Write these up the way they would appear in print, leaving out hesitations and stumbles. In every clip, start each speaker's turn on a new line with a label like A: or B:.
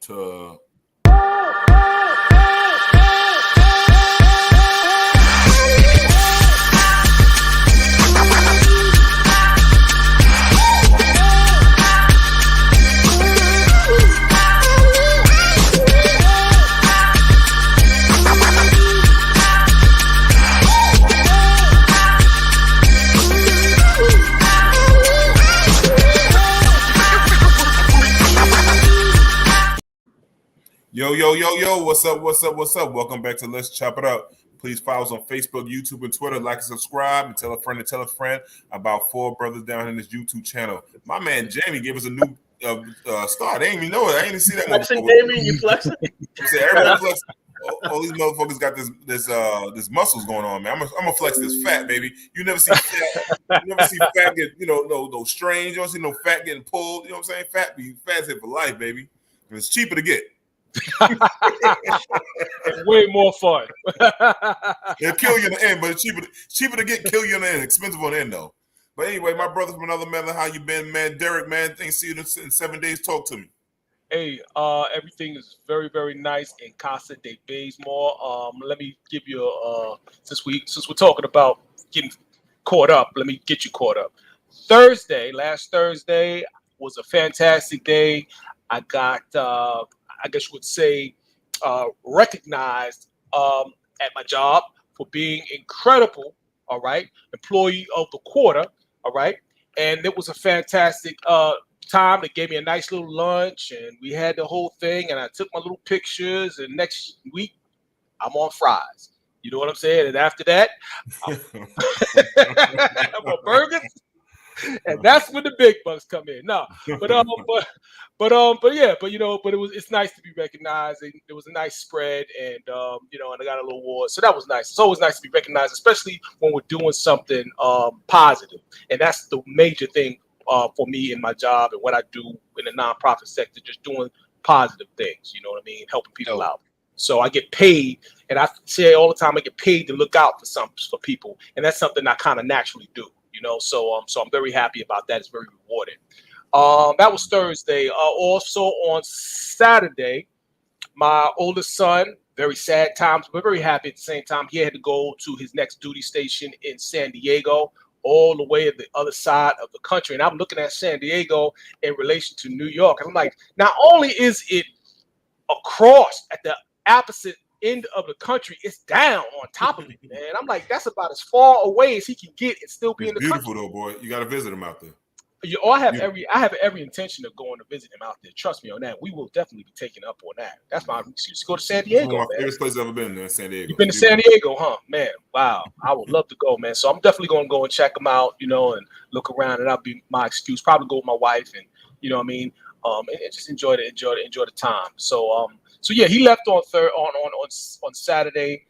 A: to Yo, what's up? Welcome back to Let's Chop It Up. Please follow us on Facebook, YouTube, and Twitter. Like and subscribe, and tell a friend about four brothers down in this YouTube channel. My man Jamie gave us a new star. They ain't even know it. I ain't even see that.
B: Flexing, Damien, you flexing?
A: Everybody flexing. All these motherfuckers got this muscles going on, man. I'm gonna flex this fat, baby. You never see fat. You never see fat get no strange. You don't see no fat getting pulled. You know what I'm saying? Fat's here for life, baby. And it's cheaper to get.
B: It's way more fun.
A: It'll kill you in the end, but it's cheaper to get, kill you in the end. Expensive on the end though. But anyway, my brother from another mother, how you been, man? Derek, man, thanks to you in 7 days. Talk to me.
B: Hey, everything is very, very nice in Casa de Bazemore. Let me give you since we're talking about getting caught up, let me get you caught up. Last Thursday was a fantastic day. I got I guess you would say, recognized at my job for being incredible, all right, employee of the quarter, all right, and it was a fantastic time. They gave me a nice little lunch, and we had the whole thing, and I took my little pictures, and next week, I'm on fries. You know what I'm saying? And after that, I'm on burgers. And that's when the big bucks come in. No, but it's nice to be recognized. And it was a nice spread, and and I got a little award, so that was nice. It's always nice to be recognized, especially when we're doing something positive, and that's the major thing for me in my job and what I do in the nonprofit sector, just doing positive things. You know what I mean, helping people out. So I get paid, and I say all the time, I get paid to look out for people, and that's something I kind of naturally do. So I'm very happy about that. It's very rewarding. That was Thursday. Also on Saturday, my oldest son, very sad times, but very happy at the same time. He had to go to his next duty station in San Diego, all the way at the other side of the country. And I'm looking at San Diego in relation to New York. And I'm like, not only is it across at the opposite end of the country, it's down on top of it, man. I'm like, that's about as far away as he can get and still be in the
A: beautiful
B: country.
A: Though, boy. You got to visit him out there.
B: I have every intention of going to visit him out there. Trust me on that. We will definitely be taking up on that. That's my excuse to go to San Diego.
A: One of my favorite places I've ever been there, San Diego.
B: You've been to San Diego, huh? Man, wow. I would love to go, man. So I'm definitely going to go and check them out, and look around, and that'll be my excuse. Probably go with my wife, and and just enjoy the time. So yeah, he left on Saturday,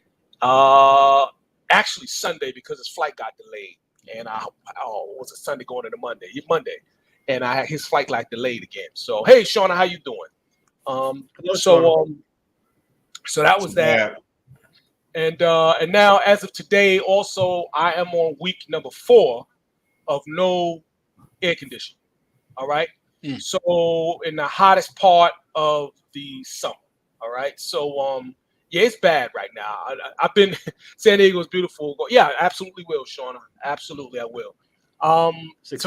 B: actually Sunday, because his flight got delayed, and was it Sunday going into Monday, and his flight got delayed again. So hey, Shauna, how you doing? So that was that, and now as of today, also I am on week number 4 of no air conditioning. All right. So in the hottest part of the summer. All right. So yeah, it's bad right now. I've been San Diego is beautiful. Yeah, I absolutely will, Shauna. Absolutely, I will. It's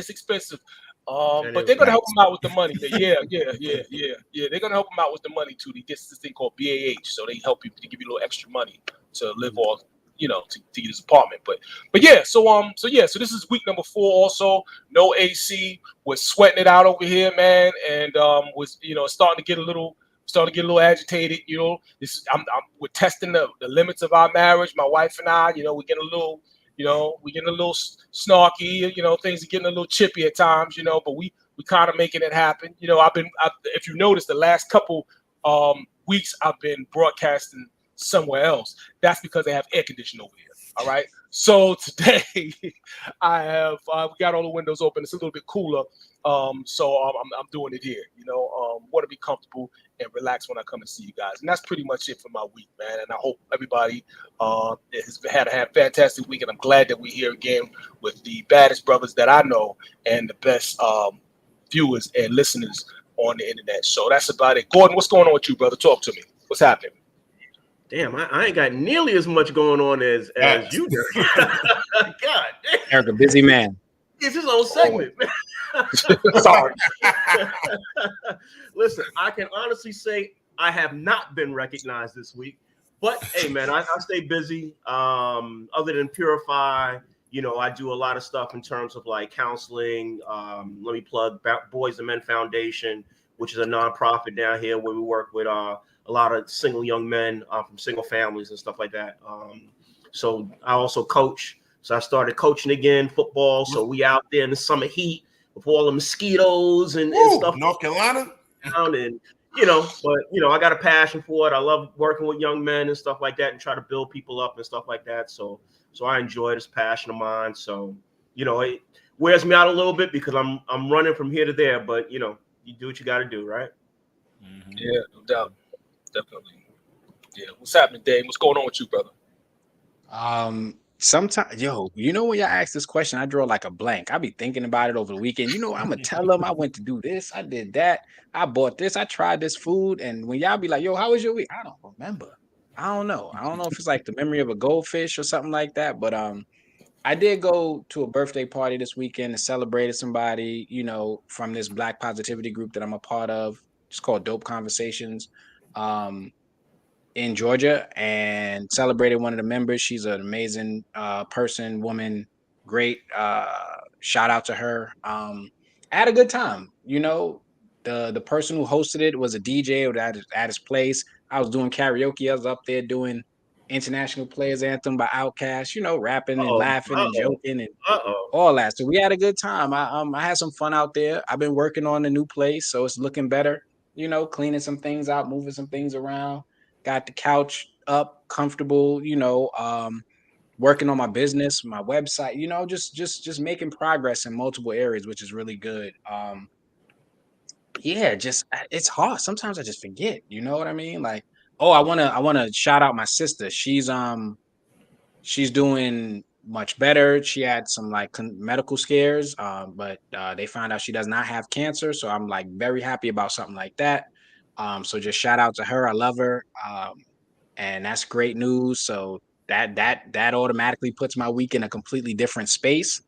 B: expensive. But they're gonna help them out with the money. Yeah. They're gonna help them out with the money too. They get this thing called BAH, so they help you to give you a little extra money to live off. To get his apartment, but yeah, so this is week number 4. Also, no AC. We're sweating it out over here, man, and starting to get a little agitated. We're testing the limits of our marriage. My wife and I, we're getting a little, snarky. Things are getting a little chippy at times, but we kind of making it happen. If you notice, the last couple weeks I've been broadcasting somewhere else. That's because they have air conditioning over here. All right. So today I have we got all the windows open. It's a little bit cooler. So I'm doing it here. Want to be comfortable and relax when I come and see you guys. And that's pretty much it for my week, man. And I hope everybody has had a fantastic week. And I'm glad that we're here again with the baddest brothers that I know and the best viewers and listeners on the internet. So that's about it. Gordon, what's going on with you, brother? Talk to me. What's happening?
C: Damn, I ain't got nearly as much going on as you do. God damn.
D: Eric, a busy man.
C: It's his own segment.
B: Sorry.
C: Listen, I can honestly say I have not been recognized this week. But hey, man, I stay busy. Other than Purify, I do a lot of stuff in terms of like counseling. Let me plug Boys and Men Foundation, which is a nonprofit down here where we work with a lot of single young men from single families and stuff like that. So I also coach. So I started coaching again, football. So we out there in the summer heat with all the mosquitoes and stuff.
A: North Carolina.
C: And I got a passion for it. I love working with young men and stuff like that and try to build people up and stuff like that. So I enjoy this passion of mine. So, it wears me out a little bit because I'm running from here to there, but you do what you got to do, right?
B: Mm-hmm. Yeah, no doubt. Definitely. Yeah. What's happening, Dave? What's going on with you, brother?
D: Sometimes, when y'all ask this question, I draw like a blank. I be thinking about it over the weekend. I'm gonna tell them I went to do this, I did that, I bought this, I tried this food, and when y'all be like, "Yo, how was your week?" I don't remember. I don't know if it's like the memory of a goldfish or something like that. But I did go to a birthday party this weekend and celebrated somebody, from this Black positivity group that I'm a part of. It's called Dope Conversations. In Georgia, and celebrated one of the members. She's an amazing woman, great. Shout out to her. I had a good time. The person who hosted it was a DJ at his place. I was doing karaoke. I was up there doing International Players Anthem by Outkast, rapping and laughing and joking and all that. So we had a good time. I had some fun out there. I've been working on a new place, so it's looking better. Cleaning some things out, moving some things around. Got the couch up, comfortable, working on my business, my website, just making progress in multiple areas, which is really good. It's hard. Sometimes I just forget, you know what I mean? Like, I wanna shout out my sister. She's doing much better. She had some like medical scares, but they found out she does not have cancer. So I'm like very happy about something like that. So just shout out to her. I love her. And that's great news. So that automatically puts my week in a completely different space.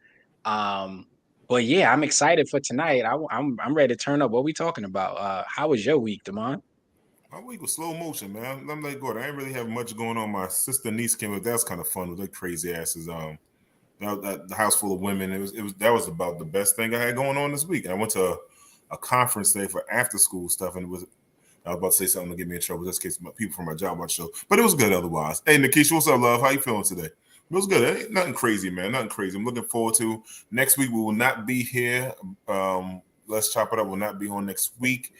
D: But yeah, I'm excited for tonight. I'm ready to turn up. What we talking about? How was your week, Damon?
A: My week was slow motion, man. I'm like Gordon. I didn't really have much going on. My sister and niece came up. That was kind of fun with their crazy asses. The house full of women. That was about the best thing I had going on this week. I went to a conference day for after school stuff, and I was about to say something to get me in trouble. Just in case people from my job watch show, but it was good otherwise. Hey, Nikisha, what's up, love? How you feeling today? It was good. It ain't nothing crazy, man. Nothing crazy. I'm looking forward to next week. We will not be here. Let's chop it up. We'll not be on next week.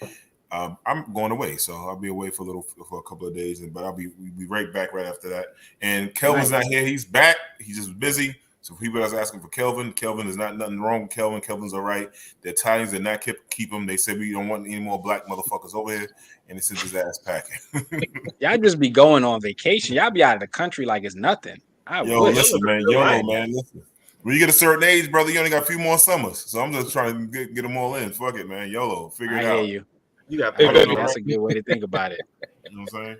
A: I'm going away, so I'll be away for a couple of days, but we'll be right back right after that. And Kelvin's not here. He's back. He's just busy. So people that's asking for Kelvin is not nothing wrong with Kelvin. Kelvin's all right. The Italians did not keep him. They said we don't want any more black motherfuckers over here, and they sent his ass packing.
D: Y'all just be going on vacation. Y'all be out of the country like it's nothing.
A: Listen, man. Listen. When you get a certain age, brother, you only got a few more summers. So I'm just trying to get them all in. Fuck it, man. YOLO. Figure it out.
D: I hear you.
C: You got
D: that's a good way to think about it.
A: You know what I'm saying?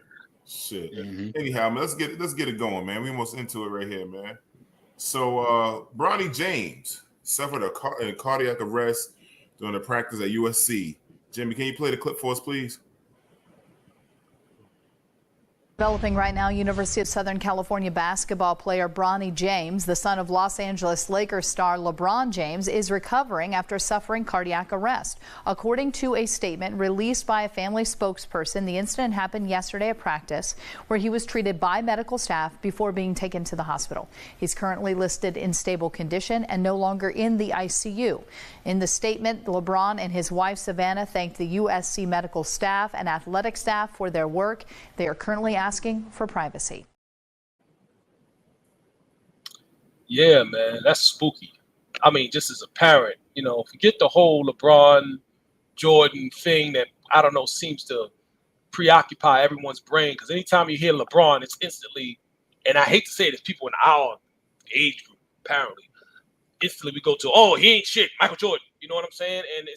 A: Shit. Mm-hmm. Anyhow, man, let's get it going, man. We almost into it right here, man. So Bronny James suffered a cardiac arrest during a practice at USC. Jimmy, can you play the clip for us, please?
E: Developing right now, University of Southern California basketball player Bronny James, the son of Los Angeles Lakers star LeBron James, is recovering after suffering cardiac arrest. According to a statement released by a family spokesperson, the incident happened yesterday at practice, where he was treated by medical staff before being taken to the hospital. He's currently listed in stable condition and no longer in the ICU. In the statement, LeBron and his wife Savannah thanked the USC medical staff and athletic staff for their work. They are currently asking for privacy.
B: Yeah, man, that's spooky. I mean, just as a parent, forget the whole LeBron Jordan thing that I don't know seems to preoccupy everyone's brain. Because anytime you hear LeBron, it's instantly, and I hate to say it, it's people in our age group, apparently, instantly we go to, oh, he ain't shit, Michael Jordan. You know what I'm saying? And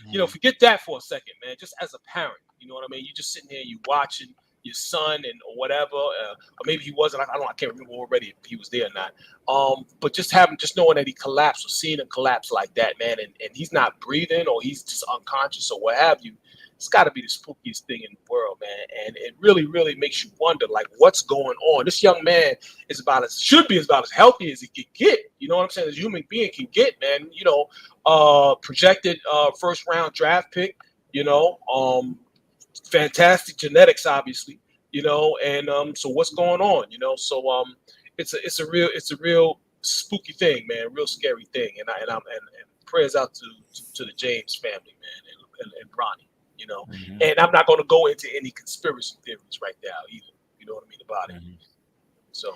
B: You know, forget that for a second, man. Just as a parent, you know what I mean? You're just sitting there, you watching your son and or whatever, or maybe he wasn't. I don't know. I can't remember already if he was there or not. But just knowing that he collapsed or seeing him collapse like that, man, and he's not breathing or he's just unconscious or what have you. It's got to be the spookiest thing in the world, man. And it really, really makes you wonder, like, what's going on. This young man should be about as healthy as he can get. You know what I'm saying? As a human being can get, man. You know, projected first round draft pick. You know, fantastic genetics, obviously. You know, and so what's going on? You know, so it's a real spooky thing, man. Real scary thing. And prayers out to the James family, man, and Bronny. You know, and I'm not going to go into any conspiracy theories right now either. You know what I mean about it. So,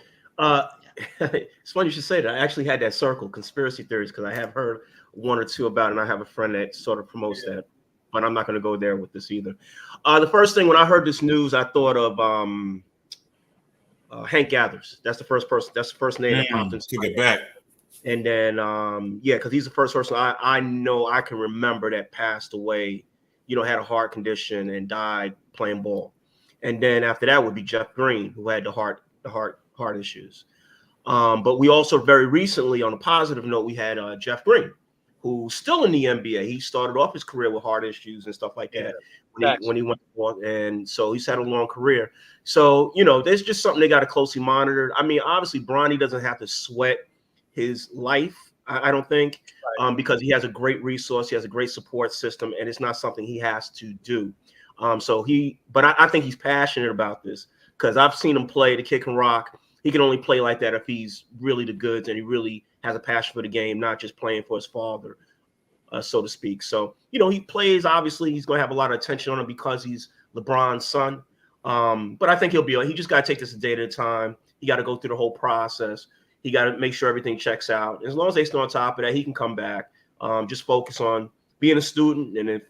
C: it's funny you should say that. I actually had that circle, conspiracy theories, because I have heard one or two about it, and I have a friend that sort of promotes that. But I'm not going to go there with this either. The first thing when I heard this news, I thought of Hank Gathers. That's the first person. That's the first name that popped into
A: took it back.
C: And then, because he's the first person I know I can remember that passed away. You know, had a heart condition and died playing ball. And then after that would be Jeff Green, who had the heart issues. But we also very recently, on a positive note, we had Jeff Green, who's still in the NBA. He started off his career with heart issues and stuff like that when he went on, and so he's had a long career. So, you know, there's just something they got to closely monitor. I mean, obviously, Bronny doesn't have to sweat his life, I don't think, because he has a great resource, he has a great support system, and it's not something he has to do. But I think he's passionate about this because I've seen him play. The kid can rock. He can only play like that if he's really the goods and he really has a passion for the game, not just playing for his father, so to speak. So, you know, he plays. Obviously, he's going to have a lot of attention on him because he's LeBron's son. But I think he just got to take this a day at a time. He got to go through the whole process. He got to make sure everything checks out. As long as they stay on top of that, he can come back. Just focus on being a student, and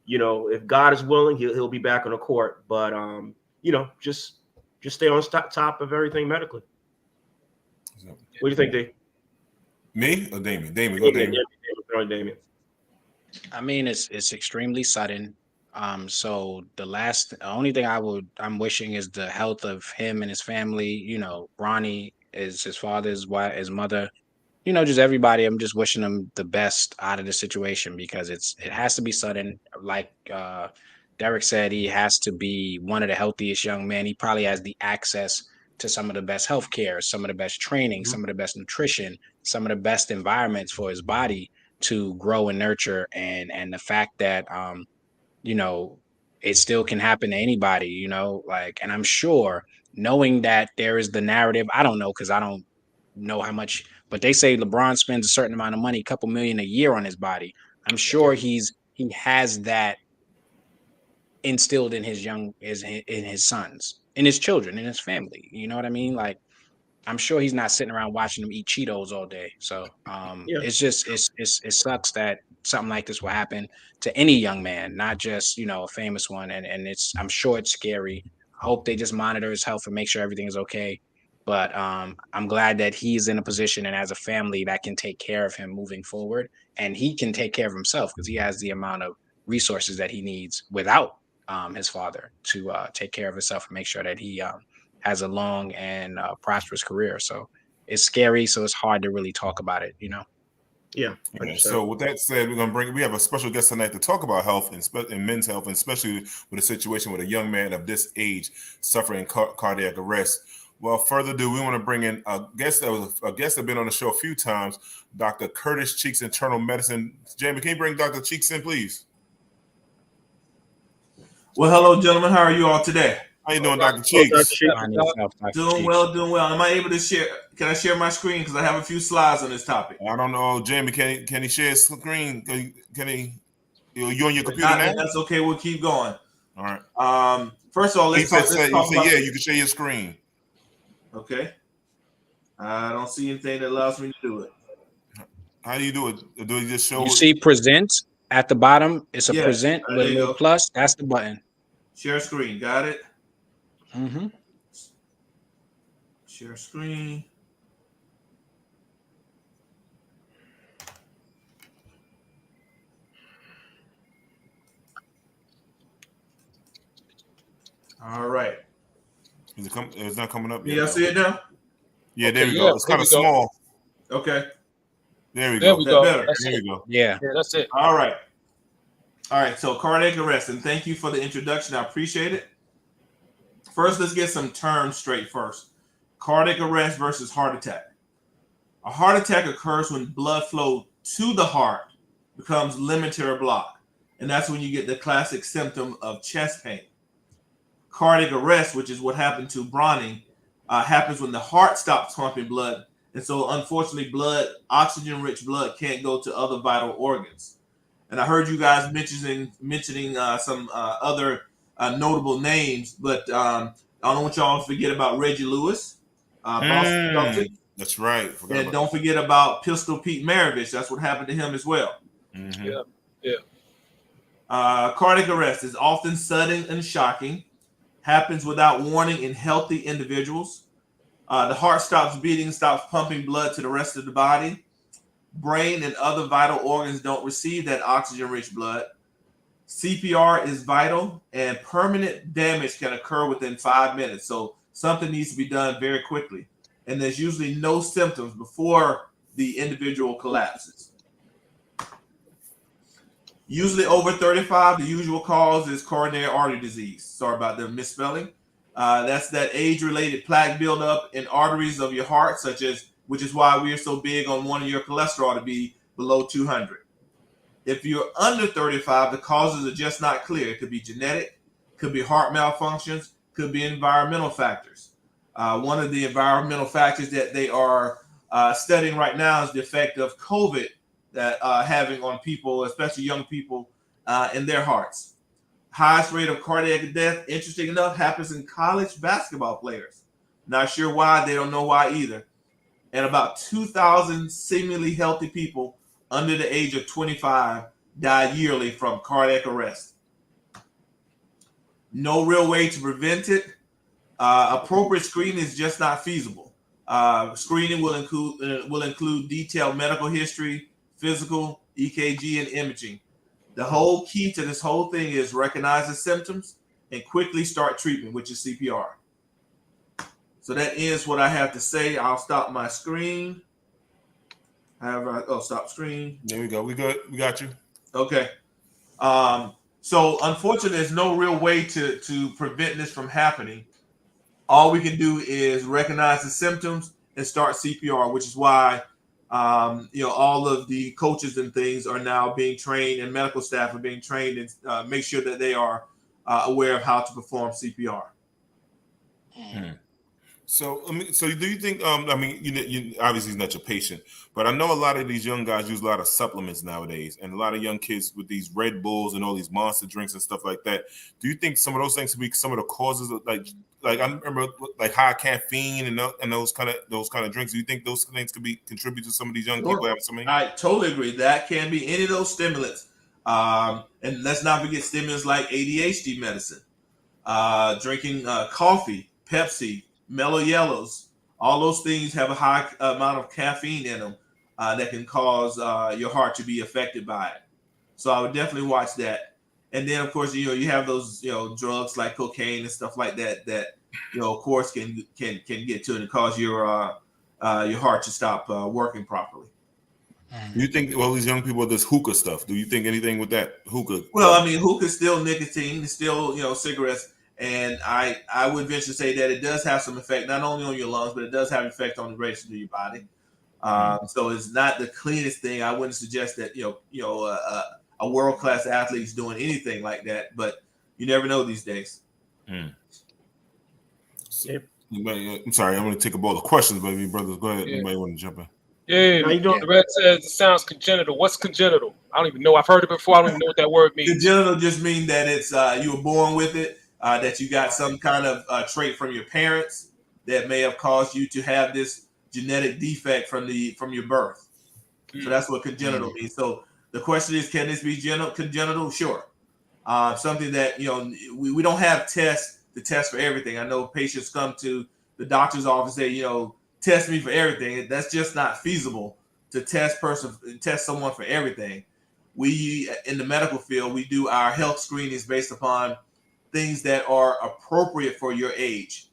C: if God is willing, he'll be back on the court. But just stay on top of everything medically. What do you think, Dave?
A: Me or Damien? Damien, go Damien.
D: I mean, it's extremely sudden. So the only thing I'm wishing is the health of him and his family. You know, Bronny is his father, his mother, you know, just everybody. I'm just wishing them the best out of the situation because it has to be sudden. Like Derek said, he has to be one of the healthiest young men. He probably has the access to some of the best healthcare, some of the best training, some of the best nutrition, some of the best environments for his body to grow and nurture. And the fact that you know, it still can happen to anybody, you know, like, and I'm sure knowing that there is the narrative, I don't know, because I don't know how much, but they say LeBron spends a certain amount of money, a couple million a year on his body. I'm sure he has that instilled in in his sons, in his children, in his family. You know what I mean? Like, I'm sure he's not sitting around watching them eat Cheetos all day. So it's just it sucks that something like this will happen to any young man, not just, you know, a famous one. And I'm sure it's scary. I hope they just monitor his health and make sure everything is okay. But I'm glad that he's in a position and has a family that can take care of him moving forward, and he can take care of himself because he has the amount of resources that he needs without his father to take care of himself and make sure that he has a long and prosperous career. So it's scary. So it's hard to really talk about it, you know?
C: Yeah.
A: So with that said, we have a special guest tonight to talk about health and men's health, and especially with a situation with a young man of this age suffering cardiac arrest. Well, further ado, we want to bring in a guest that's been on the show a few times, Dr. Curtis Cheeks, internal medicine. Jamie, can you bring Dr. Cheeks in, please?
F: Well, hello, gentlemen. How are you all today?
A: How you doing, Dr. Cheeks?
F: Doing well. Am I able to share? Can I share my screen? Because I have a few slides on this topic.
A: I don't know, Jamie. Can he share his screen? Can he? You on your computer now?
F: That's okay. We'll keep going.
A: All right.
F: First of all, let's talk about.
A: Yeah, you can share your screen.
F: Okay. I don't see anything that allows me to do it.
A: How do you do it? Do you just show?
D: You see present at the bottom? It's a present with a little plus. That's the button.
F: Share screen. Got it?
D: Mm-hmm.
F: Share screen. All right.
A: It's not coming up
F: Yeah,
A: yet.
F: I see it now.
A: Yeah, there
B: Okay,
A: we go.
B: yeah,
A: It's
B: there
A: kind of
B: we go.
A: small.
F: Okay.
A: There we
B: There
A: go.
B: we
F: That
B: go.
F: better?
B: That's
A: There
B: it.
A: we go.
D: Yeah.
B: Yeah, that's it.
F: All right. All right. So cardiac arrest, and thank you for the introduction. I appreciate it. First, let's get some terms straight first. Cardiac arrest versus heart attack. A heart attack occurs when blood flow to the heart becomes limited or blocked. And that's when you get the classic symptom of chest pain. Cardiac arrest, which is what happened to Bronny, happens when the heart stops pumping blood. And so, unfortunately, oxygen-rich blood can't go to other vital organs. And I heard you guys mentioning some other notable names, but I don't want y'all to forget about Reggie Lewis, Boston Celtics.
A: That's right.
F: And don't forget about Pistol Pete Maravich. That's what happened to him as well.
A: Mm-hmm.
B: Yeah.
F: Cardiac arrest is often sudden and shocking, happens without warning in healthy individuals. The heart stops beating, stops pumping blood to the rest of the body. Brain and other vital organs don't receive that oxygen-rich blood. CPR is vital, and permanent damage can occur within 5 minutes. So something needs to be done very quickly. And there's usually no symptoms before the individual collapses. Usually over 35, the usual cause is coronary artery disease. Sorry about the misspelling. That's that age-related plaque buildup in arteries of your heart, which is why we are so big on wanting your cholesterol to be below 200. If you're under 35, the causes are just not clear. It could be genetic, could be heart malfunctions, could be environmental factors. One of the environmental factors that they are studying right now is the effect of COVID that having on people, especially young people, in their hearts. Highest rate of cardiac death, interesting enough, happens in college basketball players. Not sure why, they don't know why either. And about 2,000 seemingly healthy people under the age of 25 die yearly from cardiac arrest. No real way to prevent it. Appropriate screening is just not feasible. Screening will include detailed medical history, physical, EKG, and imaging. The whole key to this whole thing is recognize the symptoms and quickly start treatment, which is CPR. So that ends what I have to say. I'll stop my screen. Stop screen.
A: There we go. We good. We got you.
F: Okay. So unfortunately, there's no real way to prevent this from happening. All we can do is recognize the symptoms and start CPR, which is why all of the coaches and things are now being trained, and medical staff are being trained, and make sure that they are aware of how to perform CPR.
A: So do you think? You obviously he's not your patient, but I know a lot of these young guys use a lot of supplements nowadays, and a lot of young kids with these Red Bulls and all these monster drinks and stuff like that. Do you think some of those things could be some of the causes of like I remember like high caffeine and those kind of drinks? Do you think those things could be contribute to some of these young people having so many?
F: I totally agree. That can be any of those stimulants, and let's not forget stimulants like ADHD medicine, drinking coffee, Pepsi, Mellow Yellows. All those things have a high amount of caffeine in them that can cause your heart to be affected by it. So I would definitely watch that. And then, of course, you have those drugs like cocaine and stuff like that of course can get to it and cause your heart to stop working properly.
A: Do you think all these young people with this hookah stuff? Do you think anything with that hookah?
F: Well, I mean, hookah is still nicotine, it's still cigarettes. And I would venture to say that it does have some effect, not only on your lungs, but it does have an effect on the rest of your body. So it's not the cleanest thing. I wouldn't suggest that a world-class athlete is doing anything like that, but you never know these days.
A: I'm sorry, I'm going to take up all the questions, baby brothers. Go ahead.
B: Yeah.
A: Anybody want to jump in?
B: Yeah,
C: How you doing?
B: the red says it sounds congenital. What's congenital? I don't even know. I've heard it before. I don't even know what that word means.
F: Congenital just means that it's you were born with it, that you got some kind of trait from your parents that may have caused you to have this genetic defect from your birth. So that's what congenital means. So the question is, can this be congenital? Sure. Something that we don't have tests to test for everything. I know patients come to the doctor's office and say, test me for everything. That's just not feasible to test someone for everything. We in the medical field, we do our health screenings based upon things that are appropriate for your age,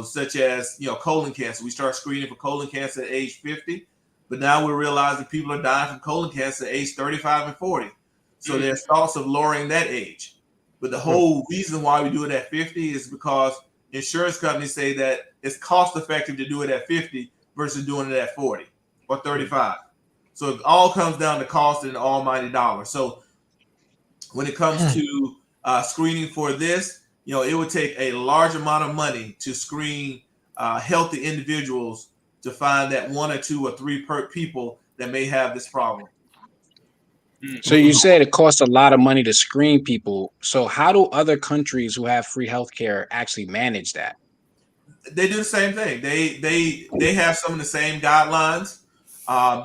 F: such as, colon cancer. We start screening for colon cancer at age 50, but now we're realizing people are dying from colon cancer at age 35 and 40. So there's thoughts of lowering that age. But the whole reason why we do it at 50 is because insurance companies say that it's cost effective to do it at 50 versus doing it at 40 or 35. So it all comes down to cost and the almighty dollar. So when it comes to screening for this, it would take a large amount of money to screen healthy individuals to find that 1 or 2 or 3 people that may have this problem.
D: So you said it costs a lot of money to screen people. So how do other countries who have free healthcare actually manage that?
F: They do the same thing. They have some of the same guidelines.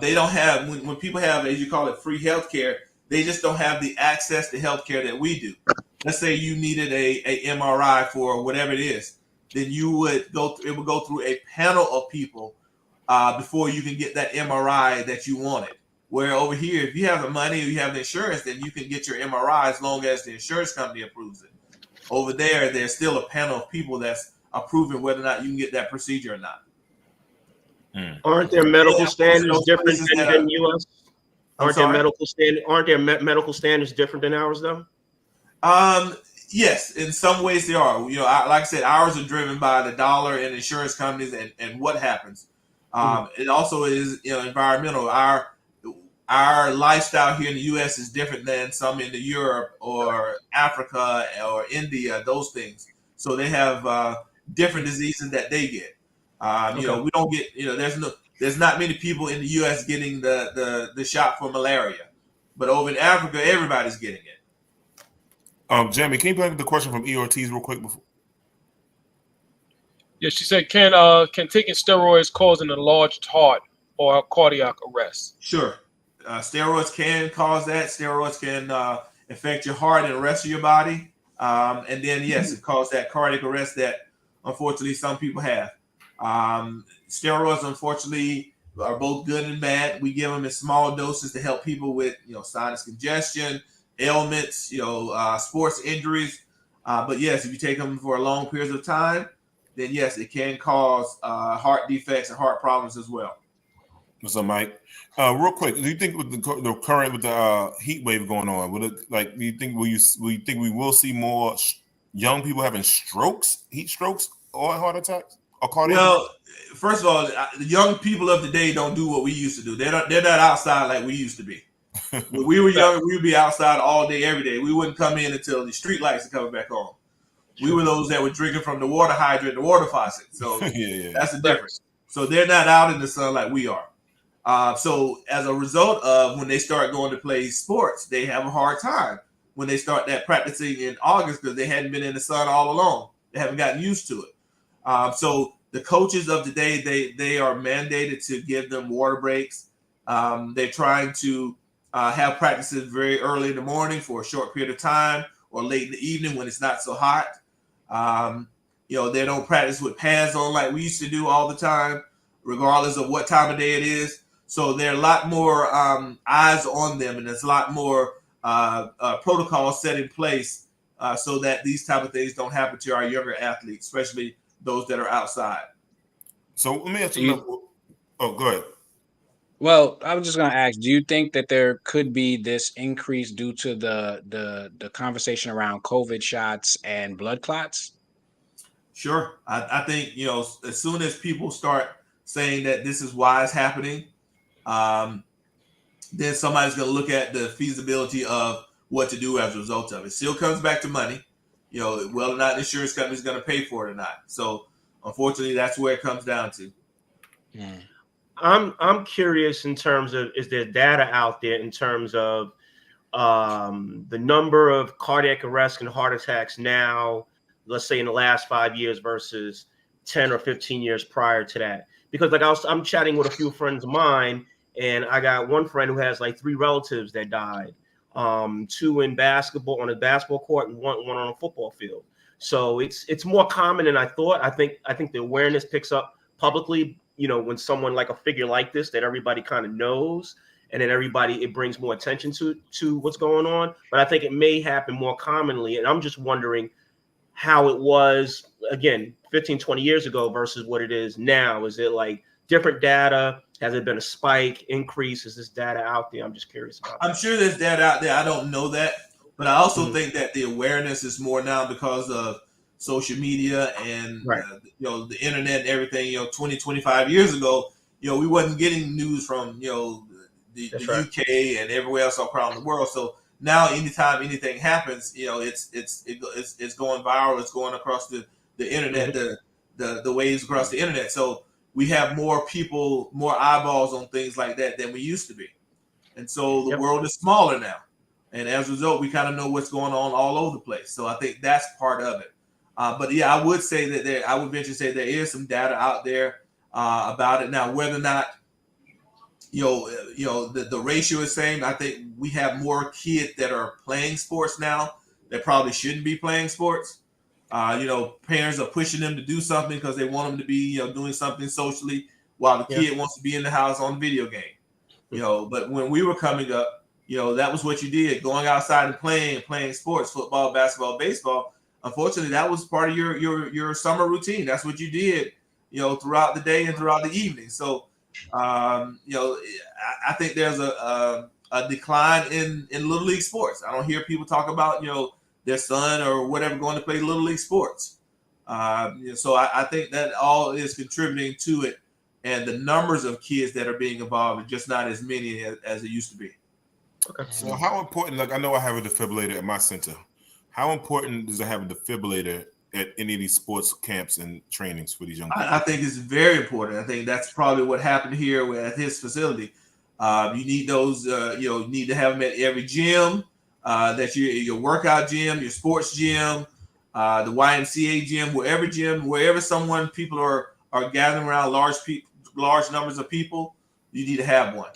F: They don't have, when people have, as you call it, free healthcare, they just don't have the access to healthcare that we do. Let's say you needed a MRI for whatever it is, then it would go through a panel of people before you can get that MRI that you wanted. Where over here, if you have the money or you have the insurance, then you can get your MRI as long as the insurance company approves it. Over there, there's still a panel of people that's approving whether or not you can get that procedure or not.
C: Aren't there medical standards different than U.S.? Aren't there medical standards different than ours, though?
F: Yes, in some ways they are. Like I said, ours are driven by the dollar and insurance companies and what happens. It also is environmental. Our lifestyle here in the U.S. is different than some in Europe or Africa or India, those things. So they have different diseases that they get. We don't get, there's not many people in the U.S. getting the shot for malaria, but over in Africa, everybody's getting it.
A: Jamie, can you bring the question from E. Ortiz real quick before?
B: Yeah, she said, can taking steroids cause an enlarged heart or a cardiac arrest?
F: Sure. Steroids can cause that. Steroids can affect your heart and the rest of your body. And then, yes, it causes that cardiac arrest that, unfortunately, some people have. Steroids, unfortunately, are both good and bad. We give them in small doses to help people with, sinus congestion, ailments, sports injuries. But, yes, if you take them for a long period of time, then, yes, it can cause heart defects and heart problems as well.
A: What's up, Mike? Real quick, do you think with the current with the heat wave going on, do you think we will see more young people having strokes, heat strokes, or heart attacks, or cardiac?
F: Well, first of all, the young people of today don't do what we used to do. They're not outside like we used to be. When we were young, we would be outside all day, every day. We wouldn't come in until the street lights are coming back on. We were those that were drinking from the water hydrant, the water faucet. So that's the difference. So they're not out in the sun like we are. So as a result of when they start going to play sports, they have a hard time when they start that practicing in August because they hadn't been in the sun all along. They haven't gotten used to it. So the coaches of today, they are mandated to give them water breaks. They're trying to have practices very early in the morning for a short period of time or late in the evening when it's not so hot. They don't practice with pads on like we used to do all the time, regardless of what time of day it is. So there are a lot more eyes on them, and there's a lot more protocols set in place so that these type of things don't happen to our younger athletes, especially those that are outside.
A: So let me ask you. Go ahead.
D: Well, I was just going to ask, do you think that there could be this increase due to the conversation around COVID shots and blood clots?
F: Sure. I think, as soon as people start saying that this is why it's happening, then somebody's going to look at the feasibility of what to do as a result of it. Still comes back to money, whether or not the insurance company is going to pay for it or not. So unfortunately, that's where it comes down to.
C: I'm curious in terms of, is there data out there in terms of the number of cardiac arrests and heart attacks now, let's say in the last 5 years versus 10 or 15 years prior to that? Because I'm chatting with a few friends of mine, and I got one friend who has like 3 relatives that died, 2 in basketball on a basketball court and one on a football field. So it's more common than I thought. I think the awareness picks up publicly, when someone like a figure like this that everybody kind of knows, and then it brings more attention to what's going on. But I think it may happen more commonly. And I'm just wondering, how it was again 15, 20 years ago versus what it is now? Is it like different data? Has it been a spike, increase? Is this data out there? I'm just curious about that.
F: I'm sure there's data out there. I don't know that, but I also think that the awareness is more now because of social media and the internet and everything. 20, 25 years ago, we wasn't getting news from the UK and everywhere else around the world. So now, anytime anything happens, it's going viral. It's going across the internet, the waves across the internet. So we have more people, more eyeballs on things like that than we used to be. And so the world is smaller now. And as a result, we kind of know what's going on all over the place. So I think that's part of it. But yeah, I would say that I would venture to say there is some data out there about it. Now, whether or not, the ratio is same, I think we have more kids that are playing sports now that probably shouldn't be playing sports. Parents are pushing them to do something because they want them to be, doing something socially while the kid wants to be in the house on video game. But when we were coming up, that was what you did, going outside and playing sports, football, basketball, baseball. Unfortunately, that was part of your summer routine. That's what you did, throughout the day and throughout the evening. So, I think there's a decline in Little League sports. I don't hear people talk about, their son or whatever going to play Little League sports. So I think that all is contributing to it. And the numbers of kids that are being involved are just not as many as it used to be.
C: Okay.
A: So how important, I know I have a defibrillator at my center. How important is it having a defibrillator at any of these sports camps and trainings for these young people?
F: I think it's very important. I think that's probably what happened here at his facility. You need those, you need to have them at every gym, that your workout gym, your sports gym, the YMCA gym, wherever people are gathering around large numbers of people, you need to have one.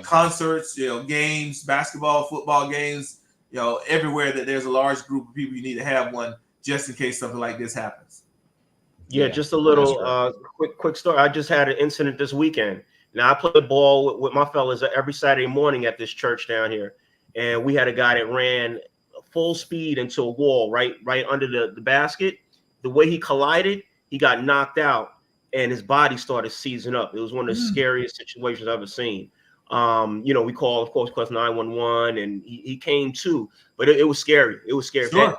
F: Concerts, games, basketball, football games, everywhere that there's a large group of people, you need to have one just in case something like this happens.
C: Yeah, just a little quick story. I just had an incident this weekend. Now I play ball with my fellas every Saturday morning at this church down here, and we had a guy that ran full speed into a wall right under the basket. The way he collided, he got knocked out, and his body started seizing up. It was one of the scariest situations I've ever seen. We called, of course, 911, and he came to, but it was scary. It was scary.
F: Sure.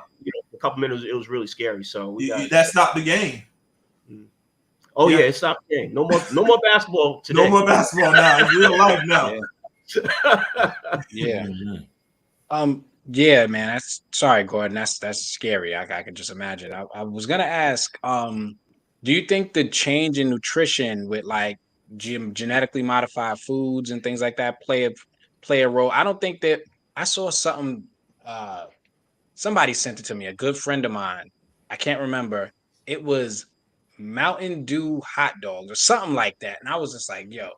C: A couple minutes, it was really scary. So
F: that stopped the game.
C: Oh yeah, it stopped the game. No more basketball today.
F: No more basketball now. It's real life now.
D: Yeah. Yeah, man. That's sorry, Gordon. That's scary. I can just imagine. I was gonna ask, do you think the change in nutrition with like genetically modified foods and things like that play a role? I don't think that I saw something. Somebody sent it to me. A good friend of mine. I can't remember. It was Mountain Dew hot dogs or something like that, and I was just like, "Yo,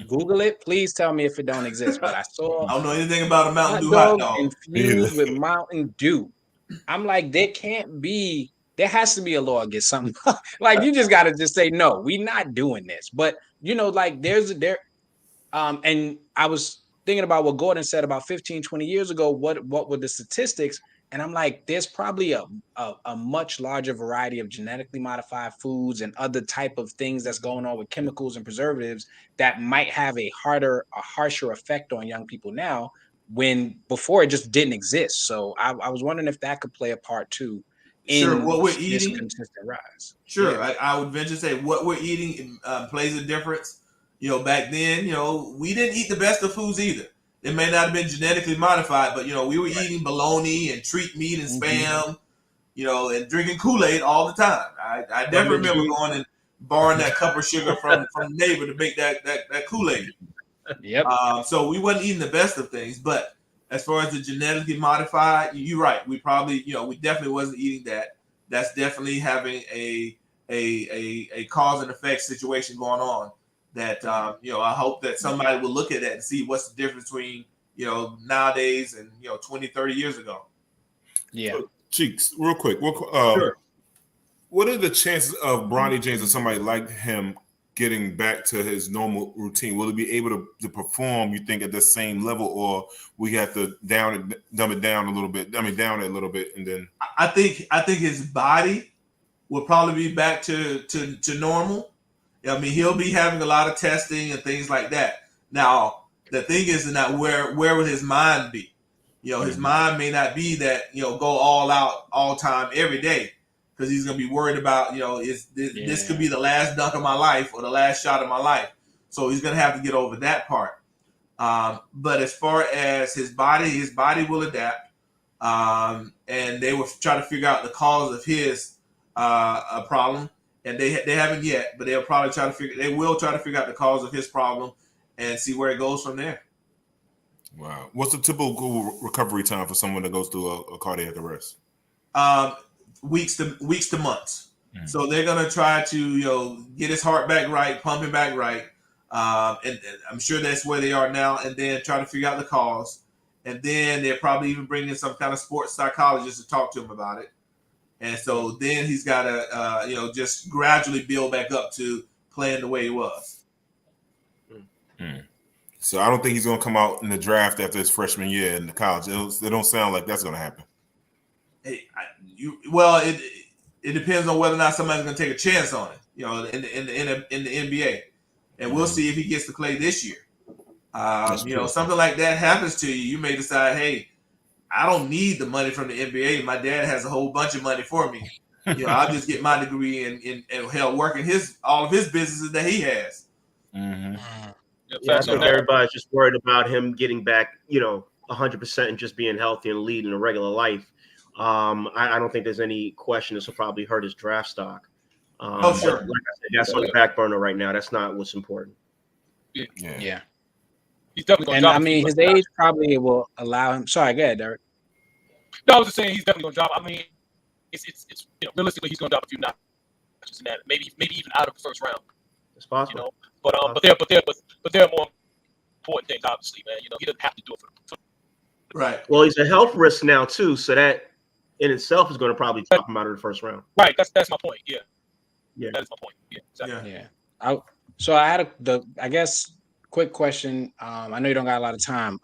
D: Google it. Please tell me if it don't exist." But I saw.
F: I don't know anything about a Mountain Dew hot dog
D: infused with Mountain Dew. I'm like, there has to be a law against something. Like you just gotta just say no. We're not doing this. But like and I was thinking about what Gordon said about 15, 20 years ago. What were the statistics? And I'm like, there's probably a much larger variety of genetically modified foods and other type of things that's going on with chemicals and preservatives that might have a harsher effect on young people now, when before it just didn't exist. So I was wondering if that could play a part too in
F: what we're
D: this
F: eating,
D: consistent rise.
F: Sure,
D: Yeah.
F: I would venture to say what we're eating plays a difference. Back then, we didn't eat the best of foods either. It may not have been genetically modified, but we were eating bologna and treat meat and spam, and drinking Kool-Aid all the time. I never remember going and borrowing that cup of sugar from the neighbor to make that Kool-Aid.
D: Yep.
F: So we wasn't eating the best of things, but as far as the genetically modified, you're right. We probably, we definitely wasn't eating that. That's definitely having a cause and effect situation going on. That I hope that somebody will look at that and see what's the difference between nowadays and 20, 30 years ago.
D: Yeah.
A: Cheeks, real quick.
F: Sure.
A: What are the chances of Bronny James or somebody like him getting back to his normal routine? Will he be able to perform, you think, at the same level, or we have to dumb it down a little bit, down it a little bit, and then?
F: I think his body will probably be back to normal. I mean, he'll be having a lot of testing and things like that. Now, the thing is that where will his mind be? His mind may not be that, go all out all time every day, because he's going to be worried about, this could be the last dunk of my life or the last shot of my life. So he's going to have to get over that part. But as far as his body will adapt. And they will try to figure out the cause of his problem. And they haven't yet, but they'll probably they will try to figure out the cause of his problem and see where it goes from there.
A: Wow. What's the typical recovery time for someone that goes through a cardiac arrest?
F: Weeks to months. Mm-hmm. So they're going to try to, get his heart back right, pump him back right. And I'm sure that's where they are now. And then try to figure out the cause. And then they'll probably even bring in some kind of sports psychologist to talk to him about it. And so then he's got to, just gradually build back up to playing the way he was.
A: Mm-hmm. So I don't think he's going to come out in the draft after his freshman year in the college. It don't sound like that's going to happen.
F: It depends on whether or not somebody's going to take a chance on it, in the NBA, and we'll see if he gets to play this year. Something like that happens to you, you may decide, hey, I don't need the money from the NBA. My dad has a whole bunch of money for me. I'll just get my degree and help working all of his businesses that he has.
A: Mm-hmm.
C: I think everybody's just worried about him getting back, 100% and just being healthy and leading a regular life. I don't think there's any question this will probably hurt his draft stock.
F: Sure.
C: Like I said, that's on the back burner right now. That's not what's important.
D: Yeah.
B: He's definitely going
D: to drop. I mean, his age probably will allow him. Sorry, go ahead, Derek.
B: No, I was just saying he's definitely going to drop. I mean, it's realistically he's going to drop a few notches in that, maybe even out of the first round.
C: It's possible.
B: But there are more important things, obviously, man. He doesn't have to do it for
F: right.
C: Well, he's a health risk now too, so that in itself is going to probably drop him out of the first round.
B: Right. That's my point. Yeah. That is my point. Yeah. Exactly.
D: Yeah. So I had I guess quick question. I know you don't got a lot of time.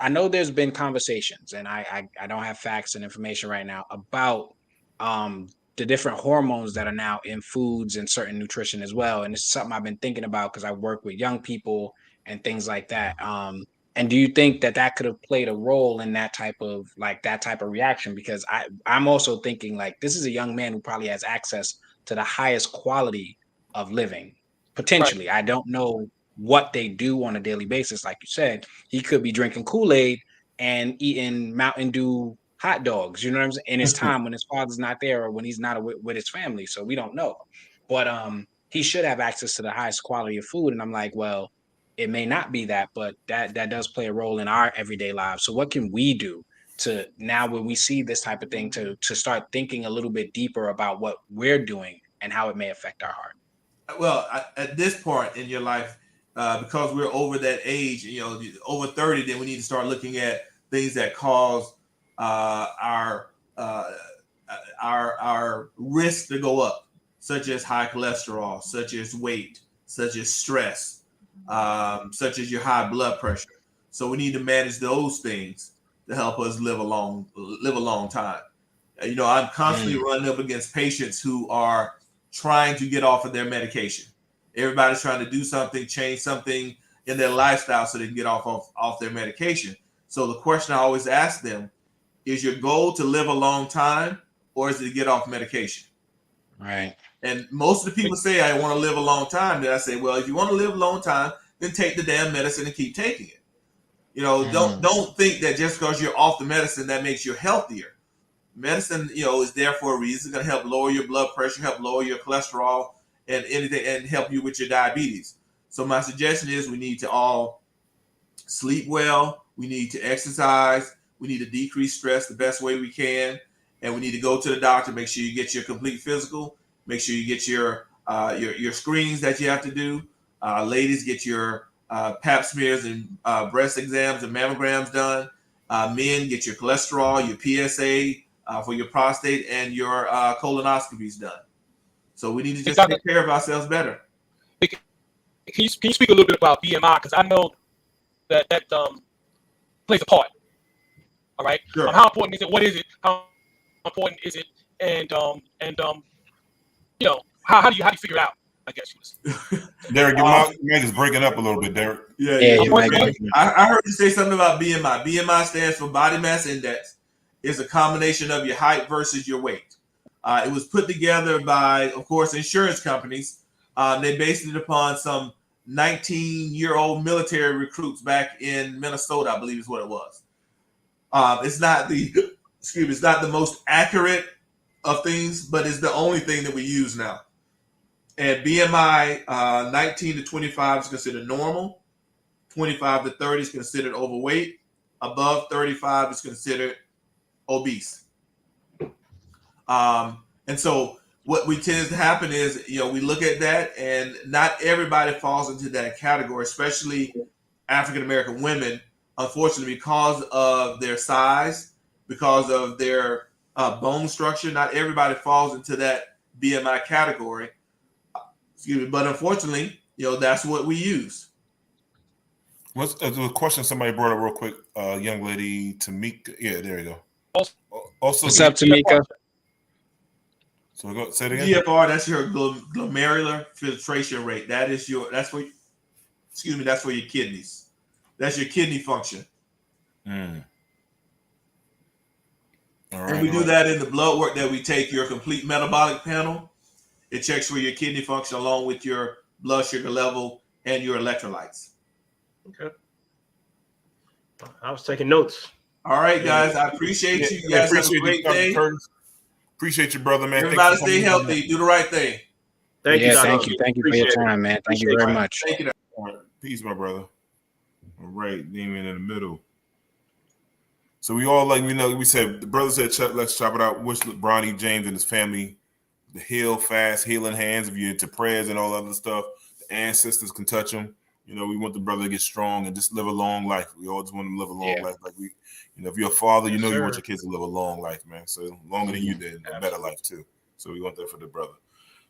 D: I know there's been conversations, and I don't have facts and information right now about the different hormones that are now in foods and certain nutrition as well. And it's something I've been thinking about because I work with young people and things like that. And do you think that could have played a role in that type of reaction? Because I'm also thinking like this is a young man who probably has access to the highest quality of living, potentially. Right. I don't know what they do on a daily basis. Like you said, he could be drinking Kool-Aid and eating Mountain Dew hot dogs, you know what I'm saying, in his time when his father's not there or when he's not with his family. So we don't know. But he should have access to the highest quality of food. And I'm like, well, it may not be that, but that does play a role in our everyday lives. So what can we do to now when we see this type of thing to start thinking a little bit deeper about what we're doing and how it may affect our heart?
F: Well, at this point in your life, because we're over that age, over 30, then we need to start looking at things that cause our risk to go up, such as high cholesterol, such as weight, such as stress, such as your high blood pressure. So we need to manage those things to help us live a long time. I'm constantly running up against patients who are trying to get off of their medication. Everybody's trying to do something, change something in their lifestyle so they can get off their medication. So the question I always ask them, is your goal to live a long time or is it to get off medication?
D: Right.
F: And most of the people say, I want to live a long time. Then I say, well, if you want to live a long time, then take the damn medicine and keep taking it. Don't think that just because you're off the medicine, that makes you healthier. Medicine, is there for a reason. It's going to help lower your blood pressure, help lower your cholesterol and anything, and help you with your diabetes. So my suggestion is we need to all sleep well. We need to exercise. We need to decrease stress the best way we can. And we need to go to the doctor, make sure you get your complete physical, make sure you get your screenings that you have to do. Ladies, get your pap smears and breast exams and mammograms done. Men, get your cholesterol, your PSA for your prostate, and your colonoscopies done. So we need to just
B: Exactly.
F: take care of ourselves better.
B: Can you speak a little bit about BMI? Because I know that plays a part. All right.
F: Sure.
B: How important is it? What is it? How important is it? And you know, how do you figure it out? I guess you was.
A: Derek, your mic is breaking up a little bit, Derek.
D: Yeah,
F: Yeah.
D: you might be-
F: I heard you say something about BMI. BMI stands for Body Mass Index. It's a combination of your height versus your weight. It was put together by, of course, insurance companies. They based it upon some 19-year-old military recruits back in Minnesota, I believe is what it was. It's not it's not the most accurate of things, but it's the only thing that we use now. And BMI 19 to 25 is considered normal. 25 to 30 is considered overweight. Above 35 is considered obese. And so what we tends to happen is, we look at that, and not everybody falls into that category, especially African-American women, unfortunately, because of their size, because of their bone structure. Not everybody falls into that BMI category. But unfortunately, that's what we use.
A: What's the question somebody brought up real quick? Young lady, Tamika. Yeah, there you go. Also,
D: What's up, Tamika?
A: So go say it again.
F: GFR, that's your glomerular filtration rate. That's for your kidneys. That's your kidney function.
A: All right,
F: and we do that in the blood work that we take, your complete metabolic panel. It checks for your kidney function along with your blood sugar level and your electrolytes.
C: Okay. I was taking notes.
F: All right, guys. I appreciate you. You guys have a great day.
A: Appreciate you, brother, man.
F: Everybody stay healthy. Do the right thing.
C: Thank you.
D: Thank you. Thank you for your time, man. Thank you very much.
F: Thank you.
A: All right. Peace, my brother. All right, Demon in the middle. So we all we said, the brother said, let's chop it out. Wish Bronny James and his family the healing hands if you're into prayers and all other stuff. The ancestors can touch him. We want the brother to get strong and just live a long life. We all just want him to live a long life. Like if you're a father, you want your kids to live a long life, man. So longer than you did, a better life too. So we want that for the brother.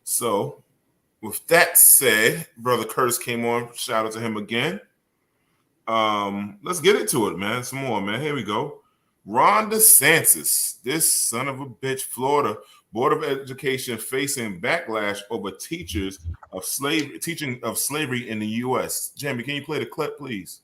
A: So with that said, Brother Curtis came on. Shout out to him again. Let's get into it, man. Some more, man. Here we go. Ron DeSantis, this son of a bitch, Florida Board of Education facing backlash over teaching of slavery in the U.S. Jamie, can you play the clip, please?